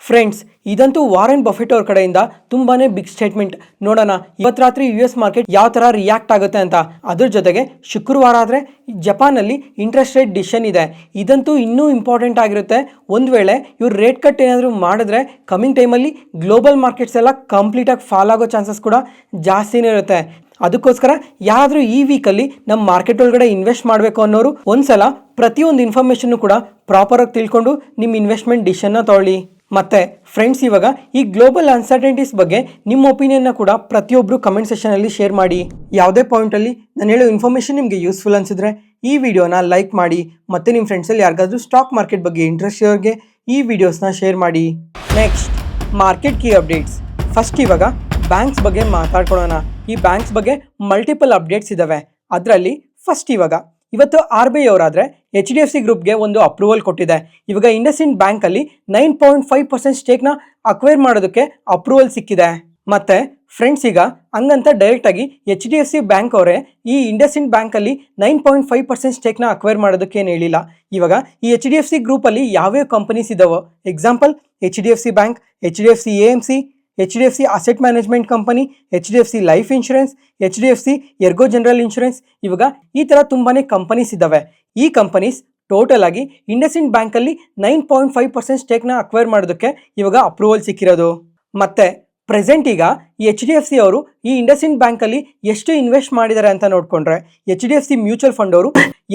S1: ಫ್ರೆಂಡ್ಸ್, ಇದಂತೂ ವಾರೆನ್ ಬಫೆಟ್ ಅವ್ರ ಕಡೆಯಿಂದ ತುಂಬಾ ಬಿಗ್ ಸ್ಟೇಟ್ಮೆಂಟ್. ನೋಡೋಣ ಇವತ್ತು ರಾತ್ರಿ US ಮಾರ್ಕೆಟ್ ಯಾವ ಥರ ರಿಯಾಕ್ಟ್ ಆಗುತ್ತೆ ಅಂತ. ಅದ್ರ ಜೊತೆಗೆ ಶುಕ್ರವಾರ ಆದರೆ ಜಪಾನಲ್ಲಿ ಇಂಟ್ರೆಸ್ಟ್ ರೇಟ್ ಡಿಸಿಷನ್ ಇದೆ. ಇದಂತೂ ಇನ್ನೂ ಇಂಪಾರ್ಟೆಂಟ್ ಆಗಿರುತ್ತೆ. ಒಂದು ವೇಳೆ ಇವ್ರು ರೇಟ್ ಕಟ್ ಏನಾದರೂ ಮಾಡಿದ್ರೆ ಕಮಿಂಗ್ ಟೈಮಲ್ಲಿ ಗ್ಲೋಬಲ್ ಮಾರ್ಕೆಟ್ಸ್ ಎಲ್ಲ ಕಂಪ್ಲೀಟಾಗಿ ಫಾಲ್ ಆಗೋ ಚಾನ್ಸಸ್ ಕೂಡ ಜಾಸ್ತಿನೇ ಇರುತ್ತೆ. ಅದಕ್ಕೋಸ್ಕರ ಯಾರಾದರೂ ಈ ವೀಕಲ್ಲಿ ನಮ್ಮ ಮಾರ್ಕೆಟ್ ಒಳಗಡೆ ಇನ್ವೆಸ್ಟ್ ಮಾಡಬೇಕು ಅನ್ನೋರು ಒಂದ್ಸಲ ಪ್ರತಿಯೊಂದು ಇನ್ಫಾರ್ಮೇಷನ್ನು ಕೂಡ ಪ್ರಾಪರಾಗಿ ತಿಳ್ಕೊಂಡು ನಿಮ್ಮ ಇನ್ವೆಸ್ಟ್ಮೆಂಟ್ ಡಿಸಿಷನ್ನ ತೊಗೊಳ್ಳಿ. ಮತ್ತು ಫ್ರೆಂಡ್ಸ್, ಇವಾಗ ಈ ಗ್ಲೋಬಲ್ ಅನ್ಸರ್ಟನಿಟೀಸ್ ಬಗ್ಗೆ ನಿಮ್ಮ ಒಪಿನಿಯನ್ನ ಕೂಡ ಪ್ರತಿಯೊಬ್ಬರು ಕಮೆಂಟ್ ಸೆಷನಲ್ಲಿ ಶೇರ್ ಮಾಡಿ. ಯಾವುದೇ ಪಾಯಿಂಟಲ್ಲಿ ನಾನು ಹೇಳೋ ಇನ್ಫಾರ್ಮೇಷನ್ ನಿಮಗೆ ಯೂಸ್ಫುಲ್ ಅನಿಸಿದ್ರೆ ಈ ವಿಡಿಯೋನ ಲೈಕ್ ಮಾಡಿ. ಮತ್ತು ನಿಮ್ಮ ಫ್ರೆಂಡ್ಸಲ್ಲಿ ಯಾರಿಗಾದ್ರೂ ಸ್ಟಾಕ್ ಮಾರ್ಕೆಟ್ ಬಗ್ಗೆ ಇಂಟ್ರೆಸ್ಟ್ ಇರೋರಿಗೆ ಈ ವಿಡಿಯೋಸ್ನ ಶೇರ್ ಮಾಡಿ. Next, market key updates. First ಇವಾಗ ಬ್ಯಾಂಕ್ಸ್ ಬಗ್ಗೆ ಮಾತಾಡ್ಕೊಳ್ಳೋಣ. ಈ ಬ್ಯಾಂಕ್ಸ್ ಬಗ್ಗೆ ಮಲ್ಟಿಪಲ್ ಅಪ್ಡೇಟ್ಸ್ ಇದ್ದಾವೆ. ಅದರಲ್ಲಿ ಫಸ್ಟ್ ಇವತ್ತು RBI ಅವರಾದರೆ HDFC ಗ್ರೂಪ್ಗೆ ಒಂದು ಅಪ್ರೂವಲ್ ಕೊಟ್ಟಿದೆ. ಇವಾಗ ಇಂಡಸ್ಇಂಡ್ ಬ್ಯಾಂಕಲ್ಲಿ 9.5% ಸ್ಟೇಕ್ನ ಅಕ್ವೈರ್ ಮಾಡೋದಕ್ಕೆ ಅಪ್ರೂವಲ್ ಸಿಕ್ಕಿದೆ. ಮತ್ತು ಫ್ರೆಂಡ್ಸ್, ಈಗ ಹಂಗಂತ ಡೈರೆಕ್ಟ್ ಆಗಿ HDFC ಬ್ಯಾಂಕ್ ಅವರೇ ಈ ಇಂಡಸ್ಇಂಡ್ ಬ್ಯಾಂಕ್ ಅಲ್ಲಿ 9.5% ಸ್ಟೇಕ್ನ ಅಕ್ವೈರ್ ಮಾಡೋದಕ್ಕೆ ಏನು ಹೇಳಿಲ್ಲ. ಇವಾಗ ಈ HDFC ಗ್ರೂಪ್ ಅಲ್ಲಿ ಯಾವ್ಯಾವ ಕಂಪನೀಸ್ ಇದಾವೋ, example HDFC bank, HDFC AMC, HDFC asset management company, HDFC life insurance, HDFC Ergo general insurance, ಇವಾಗ ಈ ತರ ತುಂಬಾನೇ ಕಂಪನೀಸ್ ಇದಾವೆ. ಈ ಕಂಪನೀಸ್ ಟೋಟಲ್ ಆಗಿ ಇಂಡಸ್ಇಂಡ್ ಬ್ಯಾಂಕ್ ಅಲ್ಲಿ 9.5% ಸ್ಟೇಕ್ನ ಅಕ್ವೈರ್ ಮಾಡೋದಕ್ಕೆ ಇವಾಗ ಅಪ್ರೂವಲ್ ಸಿಕ್ಕಿರೋದು. ಮತ್ತೆ ಪ್ರೆಸೆಂಟ್ ಈಗ ಈ HDFC ಅವರು ಈ ಇಂಡಸ್ಇಂಡ್ ಬ್ಯಾಂಕ್ ಅಲ್ಲಿ ಎಷ್ಟು ಇನ್ವೆಸ್ಟ್ ಮಾಡಿದ್ದಾರೆ ಅಂತ ನೋಡ್ಕೊಂಡ್ರೆ, HDFC ಮ್ಯೂಚುವಲ್ ಫಂಡ್ ಅವರು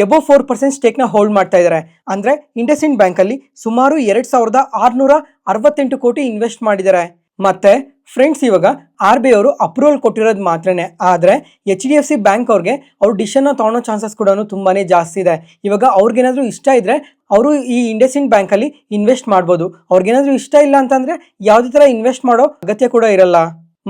S1: ಎಬೋ 4% ಸ್ಟೇಕ್ನ ಹೋಲ್ಡ್ ಮಾಡ್ತಾ ಇದ್ದಾರೆ. ಅಂದ್ರೆ ಇಂಡಸ್ಇಂಡ್ ಬ್ಯಾಂಕ್ ಅಲ್ಲಿ ಸುಮಾರು 2668 ಕೋಟಿ ಇನ್ವೆಸ್ಟ್ ಮಾಡಿದ್ದಾರೆ. ಮತ್ತೆ ಫ್ರೆಂಡ್ಸ್, ಇವಾಗ RBI ಅವರು ಅಪ್ರೂವಲ್ ಕೊಟ್ಟಿರೋದು ಮಾತ್ರನೇ, ಆದರೆ HDFC ಬ್ಯಾಂಕ್ ಅವ್ರಿಗೆ ಅವ್ರು ಡಿಸಿಷನ್ನ ತೊಗೊಳೋ ಚಾನ್ಸಸ್ ಕೂಡ ತುಂಬಾನೇ ಜಾಸ್ತಿ ಇದೆ. ಇವಾಗ ಅವ್ರಿಗೇನಾದ್ರೂ ಇಷ್ಟ ಇದ್ರೆ ಅವರು ಈ ಇಂಡಸ್ಇಂಡ್ ಬ್ಯಾಂಕ್ ಅಲ್ಲಿ ಇನ್ವೆಸ್ಟ್ ಮಾಡ್ಬೋದು. ಅವ್ರಿಗೇನಾದ್ರೂ ಇಷ್ಟ ಇಲ್ಲ ಅಂತಂದ್ರೆ ಯಾವುದೇ ತರ ಇನ್ವೆಸ್ಟ್ ಮಾಡೋ ಅಗತ್ಯ ಕೂಡ ಇರಲ್ಲ.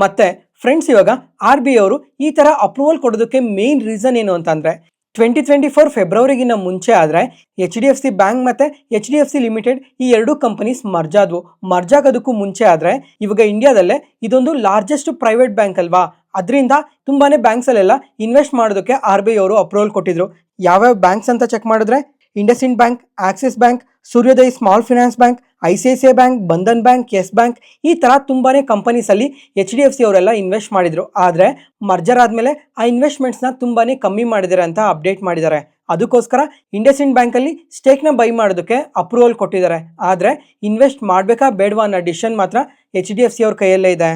S1: ಮತ್ತೆ ಫ್ರೆಂಡ್ಸ್, ಇವಾಗ RBI ಅವರು ಈ ತರ ಅಪ್ರೂವಲ್ ಕೊಡೋದಕ್ಕೆ ಮೇನ್ ರೀಸನ್ ಏನು ಅಂತಂದ್ರೆ 2024 ಫೆಬ್ರವರಿಗಿನ್ನ ಮುಂಚೆ ಆದರೆ HDFC ಬ್ಯಾಂಕ್ ಮತ್ತೆ HDFC ಲಿಮಿಟೆಡ್ ಈ ಎರಡೂ ಕಂಪನೀಸ್ ಮರ್ಜ್ ಆದವು. ಮರ್ಜ್ ಆಗೋದಕ್ಕೂ ಮುಂಚೆ ಆದರೆ ಇವಾಗ ಇಂಡಿಯಾದಲ್ಲೇ ಇದೊಂದು ಲಾರ್ಜೆಸ್ಟ್ ಪ್ರೈವೇಟ್ ಬ್ಯಾಂಕ್ ಅಲ್ವಾ, ಅದರಿಂದ ತುಂಬಾನೇ ಬ್ಯಾಂಕ್ಸ್ ಅಲ್ಲೆಲ್ಲ ಇನ್ವೆಸ್ಟ್ ಮಾಡೋದಕ್ಕೆ RBI ಅವರು ಅಪ್ರೂವಲ್ ಕೊಟ್ಟಿದ್ರು. ಯಾವ್ಯಾವ ಬ್ಯಾಂಕ್ಸ್ ಅಂತ ಚೆಕ್ ಮಾಡಿದ್ರೆ IndusInd Bank, Axis Bank, Suryoday Small Finance Bank, ICICI Bank, Bandhan Bank, Yes Bank, ಈ ತರ ತುಂಬಾನೇ ಕಂಪನೀಸ್ ಅಲ್ಲಿ HDFC ಅವರೆಲ್ಲ ಇನ್ವೆಸ್ಟ್ ಮಾಡಿದ್ರು. ಆದ್ರೆ ಮರ್ಜರ್ ಆದ್ಮೇಲೆ ಆ ಇನ್ವೆಸ್ಟ್ಮೆಂಟ್ಸ್ ನ ತುಂಬಾನೇ ಕಮ್ಮಿ ಮಾಡಿದ್ದಾರೆ ಅಂತ ಅಪ್ಡೇಟ್ ಮಾಡಿದ್ದಾರೆ. ಅದಕ್ಕೋಸ್ಕರ ಇಂಡಸ್ಇಂಡ್ ಬ್ಯಾಂಕ್ ಅಲ್ಲಿ ಸ್ಟೇಕ್ ನ ಬೈ ಮಾಡೋದಕ್ಕೆ ಅಪ್ರೂವಲ್ ಕೊಟ್ಟಿದ್ದಾರೆ. ಆದ್ರೆ ಇನ್ವೆಸ್ಟ್ ಮಾಡ್ಬೇಕಾ ಬೇಡವಾ ಅನ್ನೋ ಡಿಸಿಷನ್ ಮಾತ್ರ HDFC ಅವ್ರ ಕೈಯಲ್ಲೇ ಇದೆ.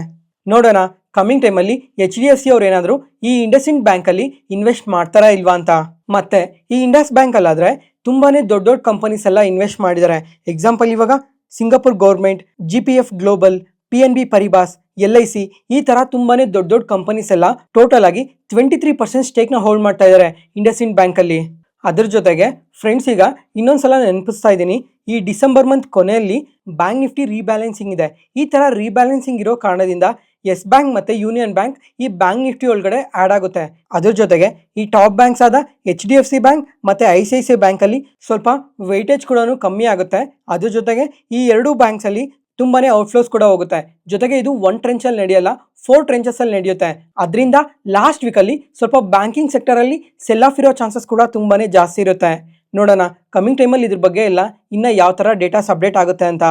S1: ನೋಡೋಣ ಕಮಿಂಗ್ ಟೈಮಲ್ಲಿ HDFC ಅವ್ರು ಏನಾದ್ರು ಈ ಇಂಡಸ್ಇಂಡ್ ಬ್ಯಾಂಕ್ ಅಲ್ಲಿ ಇನ್ವೆಸ್ಟ್ ಮಾಡ್ತಾರಾ ಇಲ್ವಾ ಅಂತ. ಮತ್ತೆ ಈ ಇಂಡಸ್ ಬ್ಯಾಂಕ್ ಅಲ್ಲಾದ್ರೆ ತುಂಬಾನೇ ದೊಡ್ಡ ದೊಡ್ಡ ಕಂಪನೀಸ್ ಎಲ್ಲ ಇನ್ವೆಸ್ಟ್ ಮಾಡಿದ್ದಾರೆ. ಎಕ್ಸಾಂಪಲ್ ಇವಾಗ Singapore government, GPF global, PNB ಪರಿಬಾಸ್, LIC, ಈ ತರ ತುಂಬಾನೇ ದೊಡ್ಡ ದೊಡ್ಡ ಕಂಪನೀಸ್ ಎಲ್ಲ ಟೋಟಲ್ ಆಗಿ 23% ಸ್ಟೇಕ್ನ ಹೋಲ್ಡ್ ಮಾಡ್ತಾ ಇದ್ದಾರೆ ಇಂಡಸ್ಇಂಡ್ ಬ್ಯಾಂಕ್ ಅಲ್ಲಿ. ಅದ್ರ ಜೊತೆಗೆ ಫ್ರೆಂಡ್ಸ್, ಈಗ ಇನ್ನೊಂದ್ಸಲ ನೆನಪಿಸ್ತಾ ಇದ್ದೀನಿ, ಈ ಡಿಸೆಂಬರ್ ಮಂತ್ ಕೊನೆಯಲ್ಲಿ ಬ್ಯಾಂಕ್ ನಿಫ್ಟಿ ರೀಬ್ಯಾಲೆನ್ಸಿಂಗ್ ಇದೆ. ಈ ತರ ರೀಬ್ಯಾಲೆನ್ಸಿಂಗ್ ಇರೋ ಕಾರಣದಿಂದ ಯೆಸ್ ಬ್ಯಾಂಕ್ ಮತ್ತೆ ಯೂನಿಯನ್ ಬ್ಯಾಂಕ್ ಈ ಬ್ಯಾಂಕ್ ನಿಫ್ಟಿ ಒಳಗಡೆ ಆಡ್ ಆಗುತ್ತೆ. ಅದ್ರ ಜೊತೆಗೆ ಈ ಟಾಪ್ ಬ್ಯಾಂಕ್ಸ್ ಆದ HDFC ಬ್ಯಾಂಕ್ ಮತ್ತೆ ICICI ಬ್ಯಾಂಕ್ ಅಲ್ಲಿ ಸ್ವಲ್ಪ ವೆಯ್ಟೇಜ್ ಕೂಡ ಕಮ್ಮಿ ಆಗುತ್ತೆ. ಅದ್ರ ಜೊತೆಗೆ ಈ ಎರಡೂ ಬ್ಯಾಂಕ್ಸ್ ಅಲ್ಲಿ ತುಂಬಾನೇ ಔಟ್ಫ್ಲೋಸ್ ಕೂಡ ಹೋಗುತ್ತೆ. ಜೊತೆಗೆ ಇದು 1 ಟ್ರೆಂಚ್ ಅಲ್ಲಿ ನಡೆಯಲ್ಲ, 4 ಟ್ರೆಂಚಸ್ ಅಲ್ಲಿ ನಡೆಯುತ್ತೆ. ಅದರಿಂದ ಲಾಸ್ಟ್ ವೀಕ್ ಅಲ್ಲಿ ಸ್ವಲ್ಪ ಬ್ಯಾಂಕಿಂಗ್ ಸೆಕ್ಟರ್ ಅಲ್ಲಿ ಸೆಲ್ ಆಫ್ ಇರೋ ಚಾನ್ಸಸ್ ಕೂಡ ತುಂಬಾನೇ ಜಾಸ್ತಿ ಇರುತ್ತೆ. ನೋಡೋಣ ಕಮಿಂಗ್ ಟೈಮಲ್ಲಿ ಇದ್ರ ಬಗ್ಗೆ ಎಲ್ಲ ಇನ್ನ ಯಾವ ತರ ಡೇಟಾಸ್ ಅಪ್ಡೇಟ್ ಆಗುತ್ತೆ ಅಂತ.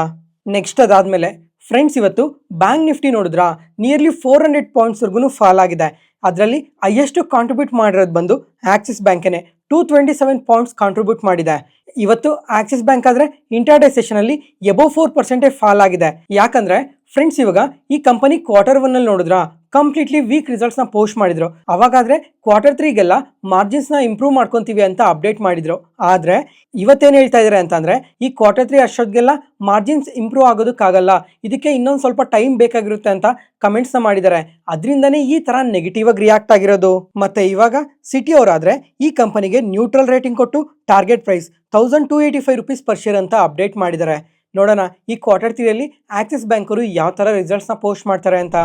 S1: ನೆಕ್ಸ್ಟ್ ಅದಾದ್ಮೇಲೆ ಫ್ರೆಂಡ್ಸ್, ಇವತ್ತು ಬ್ಯಾಂಕ್ ನಿಫ್ಟಿ ನೋಡಿದ್ರಾ, ನಿಯರ್ಲಿ 400 ಪಾಯಿಂಟ್ಸ್ವರೆಗೂ ಫಾಲ್ ಆಗಿದೆ. ಅದರಲ್ಲಿ ಹೈಯೆಸ್ಟ್ ಕಾಂಟ್ರಿಬ್ಯೂಟ್ ಮಾಡಿರೋದು ಬಂದು ಆಕ್ಸಿಸ್ ಬ್ಯಾಂಕೇನೆ, 227 ಪಾಯಿಂಟ್ಸ್ ಕಾಂಟ್ರಿಬ್ಯೂಟ್ ಮಾಡಿದೆ. ಇವತ್ತು ಆಕ್ಸಿಸ್ ಬ್ಯಾಂಕ್ ಆದ್ರೆ ಇಂಟರ್ಡೇ ಸೆಷನ್ ಅಲ್ಲಿ ಎಬೋ 4% ಫಾಲ್ ಆಗಿದೆ. ಯಾಕಂದ್ರೆ ಫ್ರೆಂಡ್ಸ್, ಇವಾಗ ಈ ಕಂಪನಿ Q1 ಅಲ್ಲಿ ನೋಡಿದ್ರಾ ಕಂಪ್ಲೀಟ್ಲಿ ವೀಕ್ ರಿಸಲ್ಟ್ಸ್ ನ ಪೋಸ್ಟ್ ಮಾಡಿದ್ರು. ಅವಾಗಾದ್ರೆ Q3ಗೆಲ್ಲ ಮಾರ್ಜಿನ್ಸ್ ನ ಇಂಪ್ರೂವ್ ಮಾಡ್ಕೊಂತೀವಿ ಅಂತ ಅಪ್ಡೇಟ್ ಮಾಡಿದ್ರು. ಆದ್ರೆ ಇವತ್ತೇನು ಹೇಳ್ತಾ ಇದಾರೆ ಅಂತಂದ್ರೆ ಈ Q3 ಅಷ್ಟೊತ್ತಿಗೆಲ್ಲ ಮಾರ್ಜಿನ್ಸ್ ಇಂಪ್ರೂವ್ ಆಗೋದಕ್ಕಾಗಲ್ಲ, ಇದಕ್ಕೆ ಇನ್ನೊಂದು ಸ್ವಲ್ಪ ಟೈಮ್ ಬೇಕಾಗಿರುತ್ತೆ ಅಂತ ಕಮೆಂಟ್ಸ್ ನ ಮಾಡಿದ್ದಾರೆ. ಅದರಿಂದನೇ ಈ ತರ ನೆಗೆಟಿವ್ ಆಗಿ ರಿಯಾಕ್ಟ್ ಆಗಿರೋದು. ಮತ್ತೆ ಇವಾಗ ಸಿಟಿ ಅವರಾದ್ರೆ ಈ ಕಂಪನಿಗೆ ನ್ಯೂಟ್ರಲ್ ರೇಟಿಂಗ್ ಕೊಟ್ಟು target price 1285 rupees per share ಅಂತ ಅಪ್ಡೇಟ್ ಮಾಡಿದ್ದಾರೆ. ನೋಡೋಣ ಈ Q3 ಆಕ್ಸಿಸ್ ಬ್ಯಾಂಕ್ ಅವರು ಯಾವ ತರ ರಿಸಲ್ಟ್ಸ್ ನ ಪೋಸ್ಟ್ ಮಾಡ್ತಾರೆ ಅಂತ.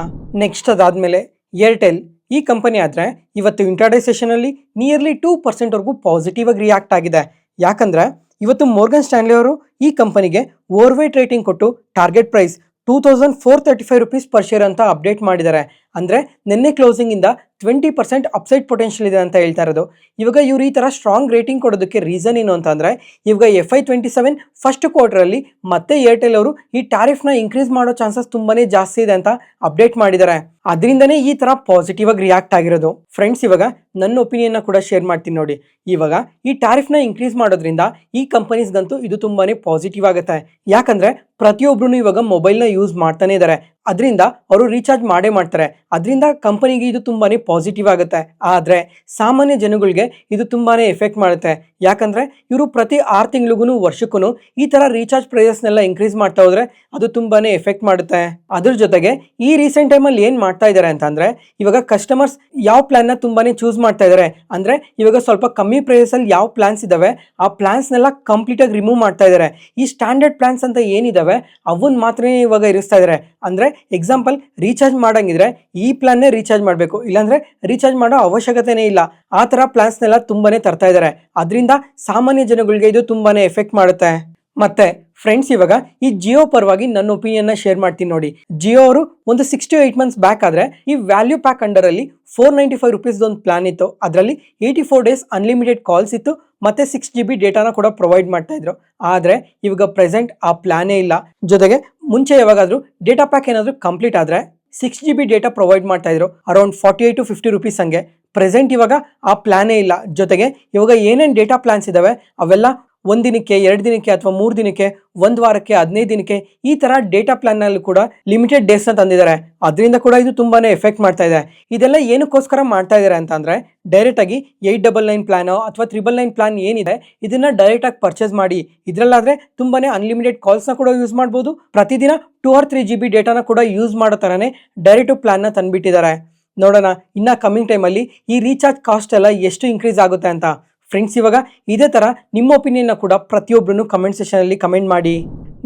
S1: ನೆಕ್ಸ್ಟ್ ಅದಾದ್ಮೇಲೆ ಏರ್ಟೆಲ್ ಈ ಕಂಪನಿ ಆದ್ರೆ ಇವತ್ತು ಇಂಟರ್ಡೇ ಸೆಷನ್ ಅಲ್ಲಿ ನಿಯರ್ಲಿ 2% ವರೆಗೂ ಪಾಸಿಟಿವ್ ಆಗಿ ರಿಯಾಕ್ಟ್ ಆಗಿದೆ. ಯಾಕಂದ್ರೆ ಇವತ್ತು ಮೋರ್ಗನ್ ಸ್ಟ್ಯಾನ್ಲಿ ಅವರು ಈ ಕಂಪನಿಗೆ ಓವರ್ವೇಟ್ ರೇಟಿಂಗ್ ಕೊಟ್ಟು target price 2435 rupees per share ಅಂತ ಅಪ್ಡೇಟ್ ಮಾಡಿದ್ದಾರೆ. ಅಂದ್ರೆ ನಿನ್ನೆ ಕ್ಲೋಸಿಂಗ್ ಇಂದ 20% ಅಪ್ಸೈಡ್ ಪೊಟೆನ್ಷಿಯಲ್ ಇದೆ ಅಂತ ಹೇಳ್ತಾ ಇರೋದು. ಇವಾಗ ಇವರು ಈ ತರ ಸ್ಟ್ರಾಂಗ್ ರೇಟಿಂಗ್ ಕೊಡೋದಕ್ಕೆ ರೀಸನ್ ಏನು ಅಂತಂದ್ರೆ ಇವಾಗ FY27 ಫಸ್ಟ್ ಕ್ವಾರ್ಟರ್ ಅಲ್ಲಿ ಮತ್ತೆ ಏರ್ಟೆಲ್ ಅವರು ಈ ಟ್ಯಾರಿಫ್ ನ ಇನ್ಕ್ರೀಸ್ ಮಾಡೋ ಚಾನ್ಸಸ್ ತುಂಬಾನೇ ಜಾಸ್ತಿ ಇದೆ ಅಂತ ಅಪ್ಡೇಟ್ ಮಾಡಿದ್ದಾರೆ. ಅದರಿಂದನೇ ಈ ತರ ಪಾಸಿಟಿವ್ ಆಗಿ ರಿಯಾಕ್ಟ್ ಆಗಿರೋದು. ಫ್ರೆಂಡ್ಸ್, ಇವಾಗ ನನ್ನ ಒಪಿನಿಯನ್ ಕೂಡ ಶೇರ್ ಮಾಡ್ತೀನಿ ನೋಡಿ. ಇವಾಗ ಈ ಟ್ಯಾರಿಫ್ ನ ಇನ್ಕ್ರೀಸ್ ಮಾಡೋದ್ರಿಂದ ಈ ಕಂಪನೀಸ್ಗಂತೂ ಇದು ತುಂಬಾನೇ ಪಾಸಿಟಿವ್ ಆಗುತ್ತೆ. ಯಾಕಂದ್ರೆ ಪ್ರತಿಯೊಬ್ರು ಇವಾಗ ಮೊಬೈಲ್ ನ ಯೂಸ್ ಮಾಡ್ತಾನೆ ಇದ್ದಾರೆ, ಅದರಿಂದ ಅವರು ರೀಚಾರ್ಜ್ ಮಾಡೇ ಮಾಡ್ತಾರೆ. ಅದರಿಂದ ಕಂಪನಿಗೆ ಇದು ತುಂಬಾನೇ ಪಾಸಿಟಿವ್ ಆಗುತ್ತೆ. ಆದ್ರೆ ಸಾಮಾನ್ಯ ಜನಗಳಿಗೆ ಇದು ತುಂಬಾನೇ ಎಫೆಕ್ಟ್ ಮಾಡುತ್ತೆ. ಯಾಕಂದ್ರೆ ಇವರು ಪ್ರತಿ 6 ತಿಂಗಳಿಗೂ ವರ್ಷಕ್ಕೂ ಈ ತರ ರೀಚಾರ್ಜ್ ಪ್ರೈಸಸ್ನೆಲ್ಲ ಇನ್ಕ್ರೀಸ್ ಮಾಡ್ತಾ ಹೋದ್ರೆ ಅದು ತುಂಬಾನೇ ಎಫೆಕ್ಟ್ ಮಾಡುತ್ತೆ. ಅದ್ರ ಜೊತೆಗೆ ಈ ರೀಸೆಂಟ್ ಟೈಮಲ್ಲಿ ಏನ್ ಮಾಡ್ತಾ ಇದ್ದಾರೆ ಅಂತಂದ್ರೆ ಇವಾಗ ಕಸ್ಟಮರ್ಸ್ ಯಾವ ಪ್ಲಾನ್ ನ ತುಂಬಾನೇ ಚೂಸ್ ಮಾಡ್ತಾ ಇದ್ದಾರೆ. ಅಂದ್ರೆ ಇವಾಗ ಸ್ವಲ್ಪ ಕಮ್ಮಿ ಪ್ರೈಸ್ ಅಲ್ಲಿ ಯಾವ ಪ್ಲಾನ್ಸ್ ಇದಾವೆ ಆ ಪ್ಲಾನ್ಸ್ನೆಲ್ಲ ಕಂಪ್ಲೀಟ್ ಆಗಿ ರಿಮೂವ್ ಮಾಡ್ತಾ ಇದ್ದಾರೆ. ಈ ಸ್ಟ್ಯಾಂಡರ್ಡ್ ಪ್ಲಾನ್ಸ್ ಅಂತ ಏನಿದಾವೆ ಅವನ್ ಮಾತ್ರ ಇವಾಗ ಇರಿಸ್ತಾ ಇದ್ದಾರೆ. ಅಂದ್ರೆ ಎಕ್ಸಾಂಪಲ್ ರೀಚಾರ್ಜ್ ಮಾಡಂಗಿದ್ರೆ ಈ ಪ್ಲಾನ್ ನೇ ರೀಚಾರ್ಜ್ ಮಾಡಬೇಕು, ಇಲ್ಲಾಂದ್ರೆ ರೀಚಾರ್ಜ್ ಮಾಡೋ ಅವಶ್ಯಕತೆನೇ ಇಲ್ಲ. ಆ ತರ ಪ್ಲಾನ್ಸ್ನೆಲ್ಲ ತುಂಬಾನೇ ತರ್ತಾ ಇದ್ದಾರೆ. ಅದರಿಂದ ಸಾಮಾನ್ಯ ಜನಗಳಿಗೆ ಇದು ತುಂಬಾನೇ ಎಫೆಕ್ಟ್ ಮಾಡುತ್ತೆ. ಮತ್ತೆ ಫ್ರೆಂಡ್ಸ್, ಇವಾಗ ಈ ಜಿಯೋ ಪರವಾಗಿ ನನ್ನ ಒಪಿನಿಯನ್ ಶೇರ್ ಮಾಡ್ತೀನಿ ನೋಡಿ. ಜಿಯೋ ಅವರು ಒಂದು 6 to 8 ಮಂತ್ಸ್ ಬ್ಯಾಕ್ ಆದ್ರೆ ಈ ವ್ಯಾಲ್ಯೂ ಪ್ಯಾಕ್ ಅಂಡರ್ ಅಲ್ಲಿ 495 ರುಪೀಸ್ ಒಂದು ಪ್ಲಾನ್ ಇತ್ತು. ಅದರಲ್ಲಿ 84 ಡೇಸ್ ಅನ್ಲಿಮಿಟೆಡ್ ಕಾಲ್ಸ್ ಇತ್ತು, ಮತ್ತೆ 6 GB ಡೇಟಾನ ಕೂಡ ಪ್ರೊವೈಡ್ ಮಾಡ್ತಾ ಇದ್ರು. ಆದ್ರೆ ಇವಾಗ ಪ್ರೆಸೆಂಟ್ ಆ ಪ್ಲಾನೇ ಇಲ್ಲ. ಜೊತೆಗೆ ಮುಂಚೆ ಯಾವಾಗಾದ್ರೂ ಡೇಟಾ ಪ್ಯಾಕ್ ಏನಾದ್ರು ಕಂಪ್ಲೀಟ್ ಆದ್ರೆ 6 GB ಡೇಟಾ ಪ್ರೊವೈಡ್ ಮಾಡ್ತಾ ಇದ್ರು, ಅರೌಂಡ್ 48 to 50 ರುಪೀಸ್ ಹಂಗೆ. ಪ್ರೆಸೆಂಟ್ ಇವಾಗ ಆ ಪ್ಲಾನೇ ಇಲ್ಲ. ಜೊತೆಗೆ ಇವಾಗ ಏನೇನು ಡೇಟಾ ಪ್ಲಾನ್ಸ್ ಇದಾವೆ ಅವೆಲ್ಲ ಒಂದಿನಕ್ಕೆ, 2 ದಿನಕ್ಕೆ ಅಥವಾ 3 ದಿನಕ್ಕೆ, 1 ವಾರಕ್ಕೆ, 15 ದಿನಕ್ಕೆ ಈ ತರ ಡೇಟಾ ಪ್ಲಾನ್ ನಲ್ಲಿ ಕೂಡ ಲಿಮಿಟೆಡ್ ಡೇಸ್ ನ ತಂದಿದ್ದಾರೆ. ಅದರಿಂದ ಕೂಡ ಇದು ತುಂಬಾನೇ ಎಫೆಕ್ಟ್ ಮಾಡ್ತಾ ಇದೆ. ಇದೆಲ್ಲ ಏನಕ್ಕೋಸ್ಕರ ಮಾಡ್ತಾ ಇದ್ದಾರೆ ಅಂತಂದ್ರೆ, ಡೈರೆಕ್ಟ್ ಆಗಿ 899 ಪ್ಲಾನ್ ಅಥವಾ 999 ಪ್ಲಾನ್ ಏನಿದೆ ಇದನ್ನ ಡೈರೆಕ್ಟ್ ಆಗಿ ಪರ್ಚೇಸ್ ಮಾಡಿ. ಇದ್ರಲ್ಲಾದ್ರೆ ತುಂಬಾನೇ ಅನ್ಲಿಮಿಟೆಡ್ ಕಾಲ್ಸ್ ನ ಕೂಡ ಯೂಸ್ ಮಾಡಬಹುದು. ಪ್ರತಿದಿನ 2 or 3 GB ಡೇಟಾನ ಕೂಡ ಯೂಸ್ ಮಾಡೋ ತರನೇ ಡೈರೆಕ್ಟ್ ಪ್ಲಾನ್ ನ ತಂದ್ಬಿಟ್ಟಿದ್ದಾರೆ. ನೋಡೋಣ ಇನ್ನ ಕಮಿಂಗ್ ಟೈಮಲ್ಲಿ ಈ ರೀಚಾರ್ಜ್ ಕಾಸ್ಟ್ ಎಲ್ಲ ಎಷ್ಟು ಇನ್ಕ್ರೀಸ್ ಆಗುತ್ತೆ ಅಂತ. ಫ್ರೆಂಡ್ಸ್, ಇವಾಗ ಇದೇ ಥರ ನಿಮ್ಮ ಒಪಿನಿಯನ್ನ ಕೂಡ ಪ್ರತಿಯೊಬ್ಬರೂ ಕಮೆಂಟ್ ಸೆಷನಲ್ಲಿ ಕಮೆಂಟ್ ಮಾಡಿ.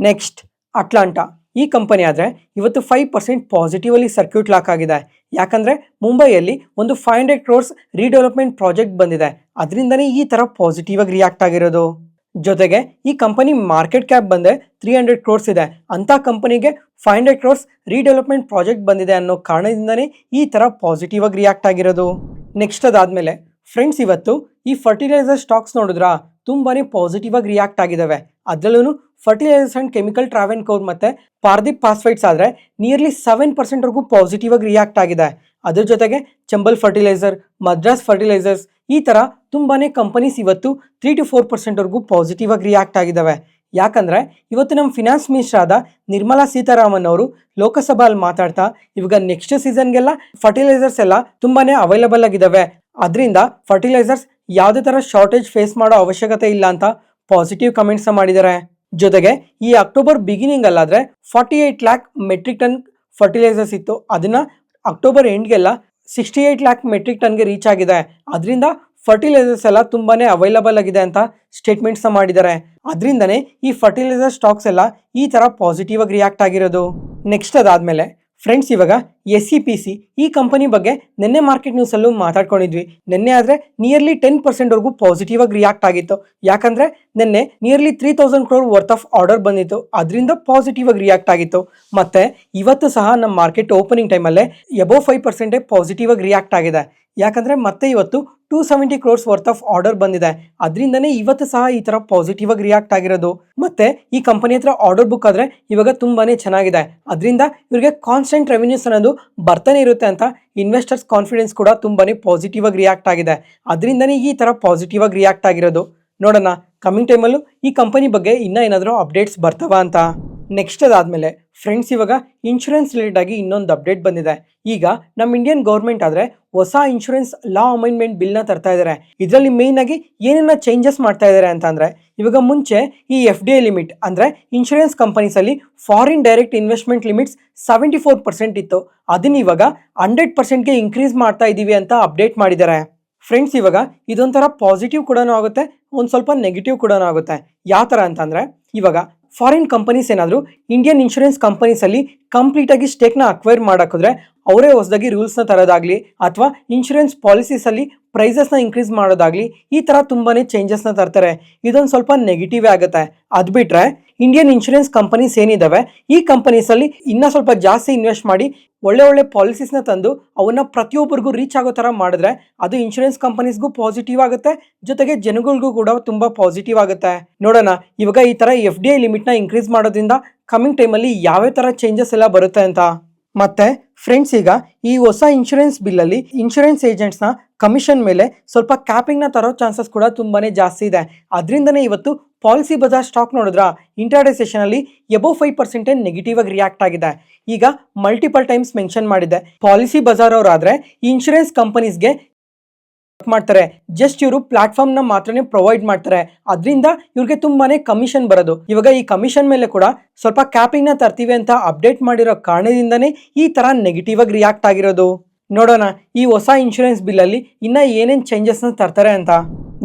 S1: ನೆಕ್ಸ್ಟ್, ಅಟ್ಲಾಂಟಾ ಈ ಕಂಪನಿ ಆದರೆ ಇವತ್ತು 5% ಪಾಸಿಟಿವಲಿ ಸರ್ಕ್ಯೂಟ್ ಲಾಕ್ ಆಗಿದೆ. ಯಾಕಂದರೆ ಮುಂಬೈಯಲ್ಲಿ ಒಂದು 500 crores ರೀಡೆವಲಪ್ಮೆಂಟ್ ಪ್ರಾಜೆಕ್ಟ್ ಬಂದಿದೆ. ಅದರಿಂದನೇ ಈ ಥರ ಪಾಸಿಟಿವ್ ಆಗಿ ರಿಯಾಕ್ಟ್ ಆಗಿರೋದು. ಜೊತೆಗೆ ಈ ಕಂಪನಿ ಮಾರ್ಕೆಟ್ ಕ್ಯಾಪ್ ಬಂದೆ 300 crores ಇದೆ. ಅಂಥ ಕಂಪನಿಗೆ 500 crores ರೀಡೆವಲಪ್ಮೆಂಟ್ ಪ್ರಾಜೆಕ್ಟ್ ಬಂದಿದೆ ಅನ್ನೋ ಕಾರಣದಿಂದನೇ ಈ ಥರ ಪಾಸಿಟಿವ್ ಆಗಿ ರಿಯಾಕ್ಟ್ ಆಗಿರೋದು. ನೆಕ್ಸ್ಟ್ ಅದಾದಮೇಲೆ ಫ್ರೆಂಡ್ಸ್, ಇವತ್ತು ಈ ಫರ್ಟಿಲೈಸರ್ ಸ್ಟಾಕ್ಸ್ ನೋಡಿದ್ರಾ ತುಂಬಾನೇ ಪಾಸಿಟಿವ್ ಆಗಿ ರಿಯಾಕ್ಟ್ ಆಗಿದ್ದಾವೆ. ಅದರಲ್ಲೂ ಫರ್ಟಿಲೈಸರ್ಸ್ ಅಂಡ್ ಕೆಮಿಕಲ್ ಟ್ರಾವೆನ್ಕೋರ್ ಮತ್ತೆ ಪಾರ್ದಿಪ್ ಫಾಸ್ಫೇಟ್ಸ್ ಆದರೆ ನಿಯರ್ಲಿ 7% ವರೆಗೂ ಪಾಸಿಟಿವ್ ಆಗಿ ರಿಯಾಕ್ಟ್ ಆಗಿದೆ. ಅದ್ರ ಜೊತೆಗೆ ಚಂಬಲ್ ಫರ್ಟಿಲೈಸರ್, ಮದ್ರಾಸ್ ಫರ್ಟಿಲೈಸರ್ಸ್ ಈ ತರ ತುಂಬಾನೇ ಕಂಪನೀಸ್ ಇವತ್ತು 3 to 4% ವರೆಗೂ ಪಾಸಿಟಿವ್ ಆಗಿ ರಿಯಾಕ್ಟ್ ಆಗಿದ್ದಾವೆ. ಯಾಕಂದ್ರೆ ಇವತ್ತು ನಮ್ಮ ಫಿನಾನ್ಸ್ ಮಿನಿಸ್ಟರ್ ಆದ ನಿರ್ಮಲಾ ಸೀತಾರಾಮನ್ ಅವರು ಲೋಕಸಭೆಯಲ್ಲಿ ಮಾತಾಡ್ತಾ ಇವಾಗ ನೆಕ್ಸ್ಟ್ ಸೀಸನ್ಗೆಲ್ಲ ಫರ್ಟಿಲೈಸರ್ಸ್ ಎಲ್ಲ ತುಂಬಾನೇ ಅವೈಲಬಲ್ ಆಗಿದ್ದಾವೆ, ಅದರಿಂದ ಫರ್ಟಿಲೈಸರ್ಸ್ ಯಾವುದೇ ತರ ಶಾರ್ಟೇಜ್ ಫೇಸ್ ಮಾಡೋ ಅವಶ್ಯಕತೆ ಇಲ್ಲ ಅಂತ ಪಾಸಿಟಿವ್ ಕಮೆಂಟ್ಸ್ ಮಾಡಿದ್ದಾರೆ. ಜೊತೆಗೆ ಈ ಅಕ್ಟೋಬರ್ ಬಿಗಿನಿಂಗ್ ಅಲ್ಲಾದ್ರೆ 48 lakh ಮೆಟ್ರಿಕ್ ಟನ್ ಫರ್ಟಿಲೈಸರ್ಸ್ ಇತ್ತು, ಅದನ್ನ ಅಕ್ಟೋಬರ್ ಎಂಡ್ಗೆಲ್ಲ 68 lakh ಮೆಟ್ರಿಕ್ ಟನ್ಗೆ ರೀಚ್ ಆಗಿದೆ. ಅದರಿಂದ ಫರ್ಟಿಲೈಸರ್ಸ್ ಎಲ್ಲ ತುಂಬಾನೇ ಅವೈಲಬಲ್ ಆಗಿದೆ ಅಂತ ಸ್ಟೇಟ್ಮೆಂಟ್ಸ್ ಮಾಡಿದ್ದಾರೆ. ಅದರಿಂದನೇ ಈ ಫರ್ಟಿಲೈಸರ್ ಸ್ಟಾಕ್ಸ್ ಎಲ್ಲ ಈ ತರ ಪಾಸಿಟಿವ್ ಆಗಿ ರಿಯಾಕ್ಟ್ ಆಗಿರೋದು. ನೆಕ್ಸ್ಟ್ ಅದಾದ್ಮೇಲೆ ಫ್ರೆಂಡ್ಸ್, ಇವಾಗ SCPC ಈ ಕಂಪನಿ ಬಗ್ಗೆ ನಿನ್ನೆ ಮಾರ್ಕೆಟ್ ನ್ಯೂಸ್ ಅಲ್ಲೂ ಮಾತಾಡ್ಕೊಂಡಿದ್ವಿ. ನಿನ್ನೆ ಆದ್ರೆ ನಿಯರ್ಲಿ 10% ವರೆಗೂ ಪಾಸಿಟಿವ್ ಆಗಿ ರಿಯಾಕ್ಟ್ ಆಗಿತ್ತು. ಯಾಕಂದ್ರೆ ನಿನ್ನೆ nearly 3000 crore worth of order ಬಂದಿತ್ತು, ಅದರಿಂದ ಪಾಸಿಟಿವ್ ಆಗಿ ರಿಯಾಕ್ಟ್ ಆಗಿತ್ತು. ಮತ್ತೆ ಇವತ್ತು ಸಹ ನಮ್ಮ ಮಾರ್ಕೆಟ್ ಓಪನಿಂಗ್ ಟೈಮಲ್ಲೇ ಅಬೌವ್ 5% ಪಾಸಿಟಿವ್ ಆಗಿ ರಿಯಾಕ್ಟ್ ಆಗಿದೆ. ಯಾಕಂದ್ರೆ ಮತ್ತೆ ಇವತ್ತು 270 crores ವರ್ತ್ ಆಫ್ ಆರ್ಡರ್ ಬಂದಿದೆ, ಅದರಿಂದನೇ ಇವತ್ತು ಸಹ ಈ ತರ ಪಾಸಿಟಿವ್ ಆಗಿ ರಿಯಾಕ್ಟ್ ಆಗಿರೋದು. ಮತ್ತೆ ಈ ಕಂಪನಿ ಹತ್ರ ಆರ್ಡರ್ ಬುಕ್ ಆದ್ರೆ ಇವಾಗ ತುಂಬಾನೇ ಚೆನ್ನಾಗಿದೆ, ಅದರಿಂದ ಇವರಿಗೆ ಕಾನ್ಸ್ಟೆಂಟ್ ರೆವೆನ್ಯೂಸ್ ಅನ್ನೋದು ಬರ್ತಾನೆ ಇರುತ್ತೆ ಅಂತ ಇನ್ವೆಸ್ಟರ್ಸ್ ಕಾನ್ಫಿಡೆನ್ಸ್ ಕೂಡ ತುಂಬಾನೇ ಪಾಸಿಟಿವ್ ಆಗಿ ರಿಯಾಕ್ಟ್ ಆಗಿದೆ. ಅದರಿಂದನೇ ಈ ತರ ಪಾಸಿಟಿವ್ ಆಗಿ ರಿಯಾಕ್ಟ್ ಆಗಿರೋದು. ನೋಡೋಣ ಕಮಿಂಗ್ ಟೈಮಲ್ಲೂ ಈ ಕಂಪನಿ ಬಗ್ಗೆ ಇನ್ನ ಏನಾದರೂ ಅಪ್ಡೇಟ್ಸ್ ಬರ್ತಾವ ಅಂತ. ನೆಕ್ಸ್ಟ್ ಅದಾದ್ಮೇಲೆ ಫ್ರೆಂಡ್ಸ್, ಇವಾಗ ಇನ್ಶೂರೆನ್ಸ್ ರಿಲೇಟೆಡ್ ಆಗಿ ಇನ್ನೊಂದು ಅಪ್ಡೇಟ್ ಬಂದಿದೆ. ಈಗ ನಮ್ಮ ಇಂಡಿಯನ್ ಗೌರ್ಮೆಂಟ್ ಆದ್ರೆ ಹೊಸ ಇನ್ಶೂರೆನ್ಸ್ ಲಾ ಅಮೆಂಡ್ಮೆಂಟ್ ಬಿಲ್ನ ತರ್ತಾ ಇದ್ದಾರೆ. ಇದರಲ್ಲಿ ಮೇನ್ ಆಗಿ ಏನೇನ ಚೇಂಜಸ್ ಮಾಡ್ತಾ ಇದ್ದಾರೆ ಅಂತ ಅಂದ್ರೆ, ಇವಾಗ ಮುಂಚೆ ಈ FDI ಲಿಮಿಟ್ ಅಂದ್ರೆ ಇನ್ಶೂರೆನ್ಸ್ ಕಂಪನೀಸ್ ಅಲ್ಲಿ ಫಾರಿನ್ ಡೈರೆಕ್ಟ್ ಇನ್ವೆಸ್ಟ್ಮೆಂಟ್ ಲಿಮಿಟ್ಸ್ 74% ಇತ್ತು, ಅದನ್ನ ಇವಾಗ 100%ಗೆ ಇನ್ಕ್ರೀಸ್ ಮಾಡ್ತಾ ಇದೀವಿ ಅಂತ ಅಪ್ಡೇಟ್ ಮಾಡಿದ್ದಾರೆ. ಫ್ರೆಂಡ್ಸ್, ಇವಾಗ ಇದೊಂಥರ ಪಾಸಿಟಿವ್ ಕೂಡ ಆಗುತ್ತೆ, ಒಂದು ಸ್ವಲ್ಪ ನೆಗೆಟಿವ್ ಕೂಡ ಆಗುತ್ತೆ. ಯಾವ ಥರ ಅಂತಂದರೆ, ಇವಾಗ ಫಾರಿನ್ ಕಂಪನೀಸ್ ಏನಾದರೂ ಇಂಡಿಯನ್ ಇನ್ಶೂರೆನ್ಸ್ ಕಂಪನೀಸ್ ಅಲ್ಲಿ ಕಂಪ್ಲೀಟ್ ಆಗಿ ಸ್ಟೇಕ್ನ ಅಕ್ವೈರ್ ಮಾಡಾಕಿದ್ರೆ ಅವರೇ ಹೊಸದಾಗಿ ರೂಲ್ಸ್ನ ತರೋದಾಗ್ಲಿ ಅಥವಾ ಇನ್ಶೂರೆನ್ಸ್ ಪಾಲಿಸೀಸ್ ಅಲ್ಲಿ ಪ್ರೈಸಸ್ನ ಇನ್ಕ್ರೀಸ್ ಮಾಡೋದಾಗ್ಲಿ ಈ ಥರ ತುಂಬಾನೇ ಚೇಂಜಸ್ನ ತರ್ತಾರೆ. ಇದೊಂದು ಸ್ವಲ್ಪ ನೆಗೆಟಿವ್ ಆಗುತ್ತೆ. ಅದು ಬಿಟ್ರೆ ಇಂಡಿಯನ್ ಇನ್ಶೂರೆನ್ಸ್ ಕಂಪನೀಸ್ ಏನಿದಾವೆ ಈ ಕಂಪನೀಸಲ್ಲಿ ಇನ್ನೂ ಸ್ವಲ್ಪ ಜಾಸ್ತಿ ಇನ್ವೆಸ್ಟ್ ಮಾಡಿ ಒಳ್ಳೆ ಒಳ್ಳೆ ಪಾಲಿಸೀಸ್ನ ತಂದು ಅವನ್ನ ಪ್ರತಿಯೊಬ್ಬರಿಗೂ ರೀಚ್ ಆಗೋ ಥರ ಮಾಡಿದ್ರೆ ಅದು ಇನ್ಶೂರೆನ್ಸ್ ಕಂಪನೀಸ್ಗೂ ಪಾಸಿಟಿವ್ ಆಗುತ್ತೆ, ಜೊತೆಗೆ ಜನಗಳಿಗೂ ಕೂಡ ತುಂಬ ಪಾಸಿಟಿವ್ ಆಗುತ್ತೆ. ನೋಡೋಣ ಇವಾಗ ಈ ಥರ FDI ಲಿಮಿಟ್ನ ಇನ್ಕ್ರೀಸ್ ಮಾಡೋದ್ರಿಂದ ಕಮಿಂಗ್ ಟೈಮಲ್ಲಿ ಯಾವ್ಯಾವ ಥರ ಚೇಂಜಸ್ ಎಲ್ಲ ಬರುತ್ತೆ ಅಂತ. ಮತ್ತೆ ಫ್ರೆಂಡ್ಸ್, ಈಗ ಈ ಹೊಸ ಇನ್ಶೂರೆನ್ಸ್ ಬಿಲ್ಲಲ್ಲಿ ಇನ್ಶೂರೆನ್ಸ್ ಏಜೆಂಟ್ಸ್ನ ಕಮಿಷನ್ ಮೇಲೆ ಸ್ವಲ್ಪ ಕ್ಯಾಪಿಂಗ್ನ ತರೋ ಚಾನ್ಸಸ್ ಕೂಡ ತುಂಬಾನೇ ಜಾಸ್ತಿ ಇದೆ. ಅದರಿಂದನೇ ಇವತ್ತು ಪಾಲಿಸಿ ಬಜಾರ್ ಸ್ಟಾಕ್ ನೋಡಿದ್ರ ಇಂಟ್ರಾಡೇ ಸೆಷನ್ ಅಲ್ಲಿ ಅಬೌವ್ 5% ನೆಗೆಟಿವ್ ಆಗಿ ರಿಯಾಕ್ಟ್ ಆಗಿದೆ. ಈಗ ಮಲ್ಟಿಪಲ್ ಟೈಮ್ಸ್ ಮೆನ್ಷನ್ ಮಾಡಿದೆ, ಪಾಲಿಸಿ ಬಜಾರ್ ಅವರಾದ್ರೆ ಇನ್ಶೂರೆನ್ಸ್ ಕಂಪನೀಸ್ಗೆ ಮಾಡ್ತಾರೆ, ಜಸ್ಟ್ ಇವರು ಪ್ಲಾಟ್ಫಾರ್ಮ್ ನ ಮಾತ್ರನೇ ಪ್ರೊವೈಡ್ ಮಾಡ್ತಾರೆ, ಅದರಿಂದ ಇವ್ರಿಗೆ ತುಂಬಾನೇ ಕಮಿಷನ್ ಬರೋದು. ಇವಾಗ ಈ ಕಮಿಷನ್ ಮೇಲೆ ಕೂಡ ಸ್ವಲ್ಪ ಕ್ಯಾಪಿಂಗ್ ನ ತರ್ತೀವಿ ಅಂತ ಅಪ್ಡೇಟ್ ಮಾಡಿರೋ ಕಾರಣದಿಂದನೇ ಈ ತರ ನೆಗೆಟಿವ್ ಆಗಿ ರಿಯಾಕ್ಟ್ ಆಗಿರೋದು. ನೋಡೋಣ ಈ ಹೊಸ ಇನ್ಶೂರೆನ್ಸ್ ಬಿಲ್ ಅಲ್ಲಿ ಇನ್ನ ಏನೇನ್ ಚೇಂಜಸ್ ನ ತರ್ತಾರೆ ಅಂತ.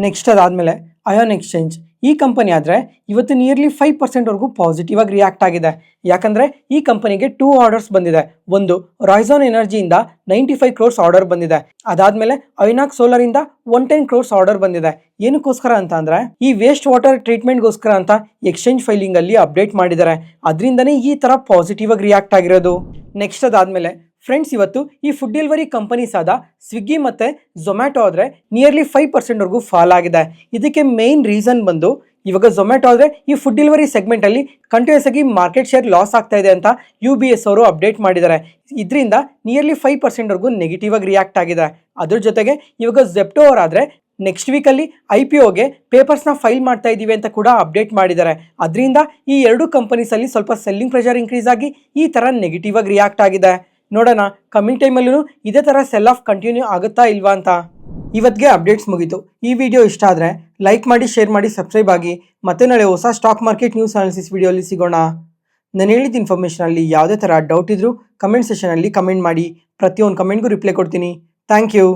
S1: ನೆಕ್ಸ್ಟ್ ಅದಾದ್ಮೇಲೆ ಅಯಾನ್ ಎಕ್ಸ್ಚೇಂಜ್ ಈ ಕಂಪನಿ ಆದರೆ ಇವತ್ತು ನಿಯರ್ಲಿ 5% ಪಾಸಿಟಿವ್ ಆಗಿ ರಿಯಾಕ್ಟ್ ಆಗಿದೆ. ಯಾಕಂದರೆ ಈ ಕಂಪನಿಗೆ 2 ಆರ್ಡರ್ಸ್ ಬಂದಿದೆ. ಒಂದು ರಾಯ್ಸಾನ್ ಎನರ್ಜಿಯಿಂದ 95 ಕ್ರೋರ್ಸ್ ಆರ್ಡರ್ ಬಂದಿದೆ. ಅದಾದಮೇಲೆ ಐನಾಕ್ಸ್ ಸೋಲಾರಿಂದ 110 ಕ್ರೋರ್ಸ್ ಆರ್ಡರ್ ಬಂದಿದೆ. ಏನಕ್ಕೋಸ್ಕರ ಅಂತ ಅಂದರೆ ಈ ವೇಸ್ಟ್ ವಾಟರ್ ಟ್ರೀಟ್ಮೆಂಟ್ಗೋಸ್ಕರ ಅಂತ ಎಕ್ಸ್ಚೇಂಜ್ ಫೈಲಿಂಗಲ್ಲಿ ಅಪ್ಡೇಟ್ ಮಾಡಿದ್ದಾರೆ. ಅದರಿಂದನೇ ಈ ಥರ ಪಾಸಿಟಿವ್ ಆಗಿ ರಿಯಾಕ್ಟ್ ಆಗಿರೋದು. ನೆಕ್ಸ್ಟ್ ಅದಾದಮೇಲೆ ಫ್ರೆಂಡ್ಸ್, ಇವತ್ತು ಈ ಫುಡ್ ಡೆಲಿವರಿ ಕಂಪನೀಸ್ ಆದ ಸ್ವಿಗ್ಗಿ ಮತ್ತು ಝೊಮ್ಯಾಟೊ ಆದರೆ ನಿಯರ್ಲಿ 5% ಫಾಲ್ ಆಗಿದೆ. ಇದಕ್ಕೆ ಮೇನ್ ರೀಸನ್ ಬಂದು ಇವಾಗ ಝೊಮ್ಯಾಟೊ ಆದರೆ ಈ ಫುಡ್ ಡೆಲಿವರಿ ಸೆಗ್ಮೆಂಟಲ್ಲಿ ಕಂಟಿನ್ಯೂಸ್ ಆಗಿ ಮಾರ್ಕೆಟ್ ಶೇರ್ ಲಾಸ್ ಆಗ್ತಾ ಇದೆ ಅಂತ UBS ಅವರು ಅಪ್ಡೇಟ್ ಮಾಡಿದ್ದಾರೆ. ಇದರಿಂದ ನಿಯರ್ಲಿ 5% ನೆಗೆಟಿವ್ ಆಗಿ ರಿಯಾಕ್ಟ್ ಆಗಿದೆ. ಅದ್ರ ಜೊತೆಗೆ ಇವಾಗ ಝೆಪ್ಟೋ ಅವರಾದರೆ ನೆಕ್ಸ್ಟ್ ವೀಕಲ್ಲಿ IPOಗೆ ಪೇಪರ್ಸ್ನ ಫೈಲ್ ಮಾಡ್ತಾ ಇದ್ದೀವಿ ಅಂತ ಕೂಡ ಅಪ್ಡೇಟ್ ಮಾಡಿದ್ದಾರೆ. ಅದರಿಂದ ಈ ಎರಡು ಕಂಪನೀಸಲ್ಲಿ ಸ್ವಲ್ಪ ಸೆಲ್ಲಿಂಗ್ ಪ್ರೆಷರ್ ಇನ್ಕ್ರೀಸ್ ಆಗಿ ಈ ಥರ ನೆಗೆಟಿವ್ ಆಗಿ ರಿಯಾಕ್ಟ್ ಆಗಿದೆ. ನೋಡೋಣ ಕಮಿಂಗ್ ಟೈಮಲ್ಲೂ ಇದೇ ಥರ ಸೆಲ್ ಆಫ್ ಕಂಟಿನ್ಯೂ ಆಗುತ್ತಾ ಇಲ್ವಾ ಅಂತ. ಇವತ್ತಿಗೆ ಅಪ್ಡೇಟ್ಸ್ ಮುಗೀತು. ಈ ವಿಡಿಯೋ ಇಷ್ಟ ಆದರೆ ಲೈಕ್ ಮಾಡಿ, ಶೇರ್ ಮಾಡಿ, ಸಬ್ಸ್ಕ್ರೈಬ್ ಆಗಿ. ಮತ್ತೆ ನಾಳೆ ಹೊಸ ಸ್ಟಾಕ್ ಮಾರ್ಕೆಟ್ ನ್ಯೂಸ್ ಅನಾಲಿಸಿಸ್ ವಿಡಿಯೋಲಿ ಸಿಗೋಣ. ನಾನು ಹೇಳಿದ ಇನ್ಫಾರ್ಮೇಷನಲ್ಲಿ ಯಾವುದೇ ಥರ ಡೌಟ್ ಇದ್ದರೂ ಕಮೆಂಟ್ ಸೆಷನಲ್ಲಿ ಕಮೆಂಟ್ ಮಾಡಿ. ಪ್ರತಿಯೊಂದು ಕಮೆಂಟ್ಗೂ ರಿಪ್ಲೈ ಕೊಡ್ತೀನಿ. Thank you.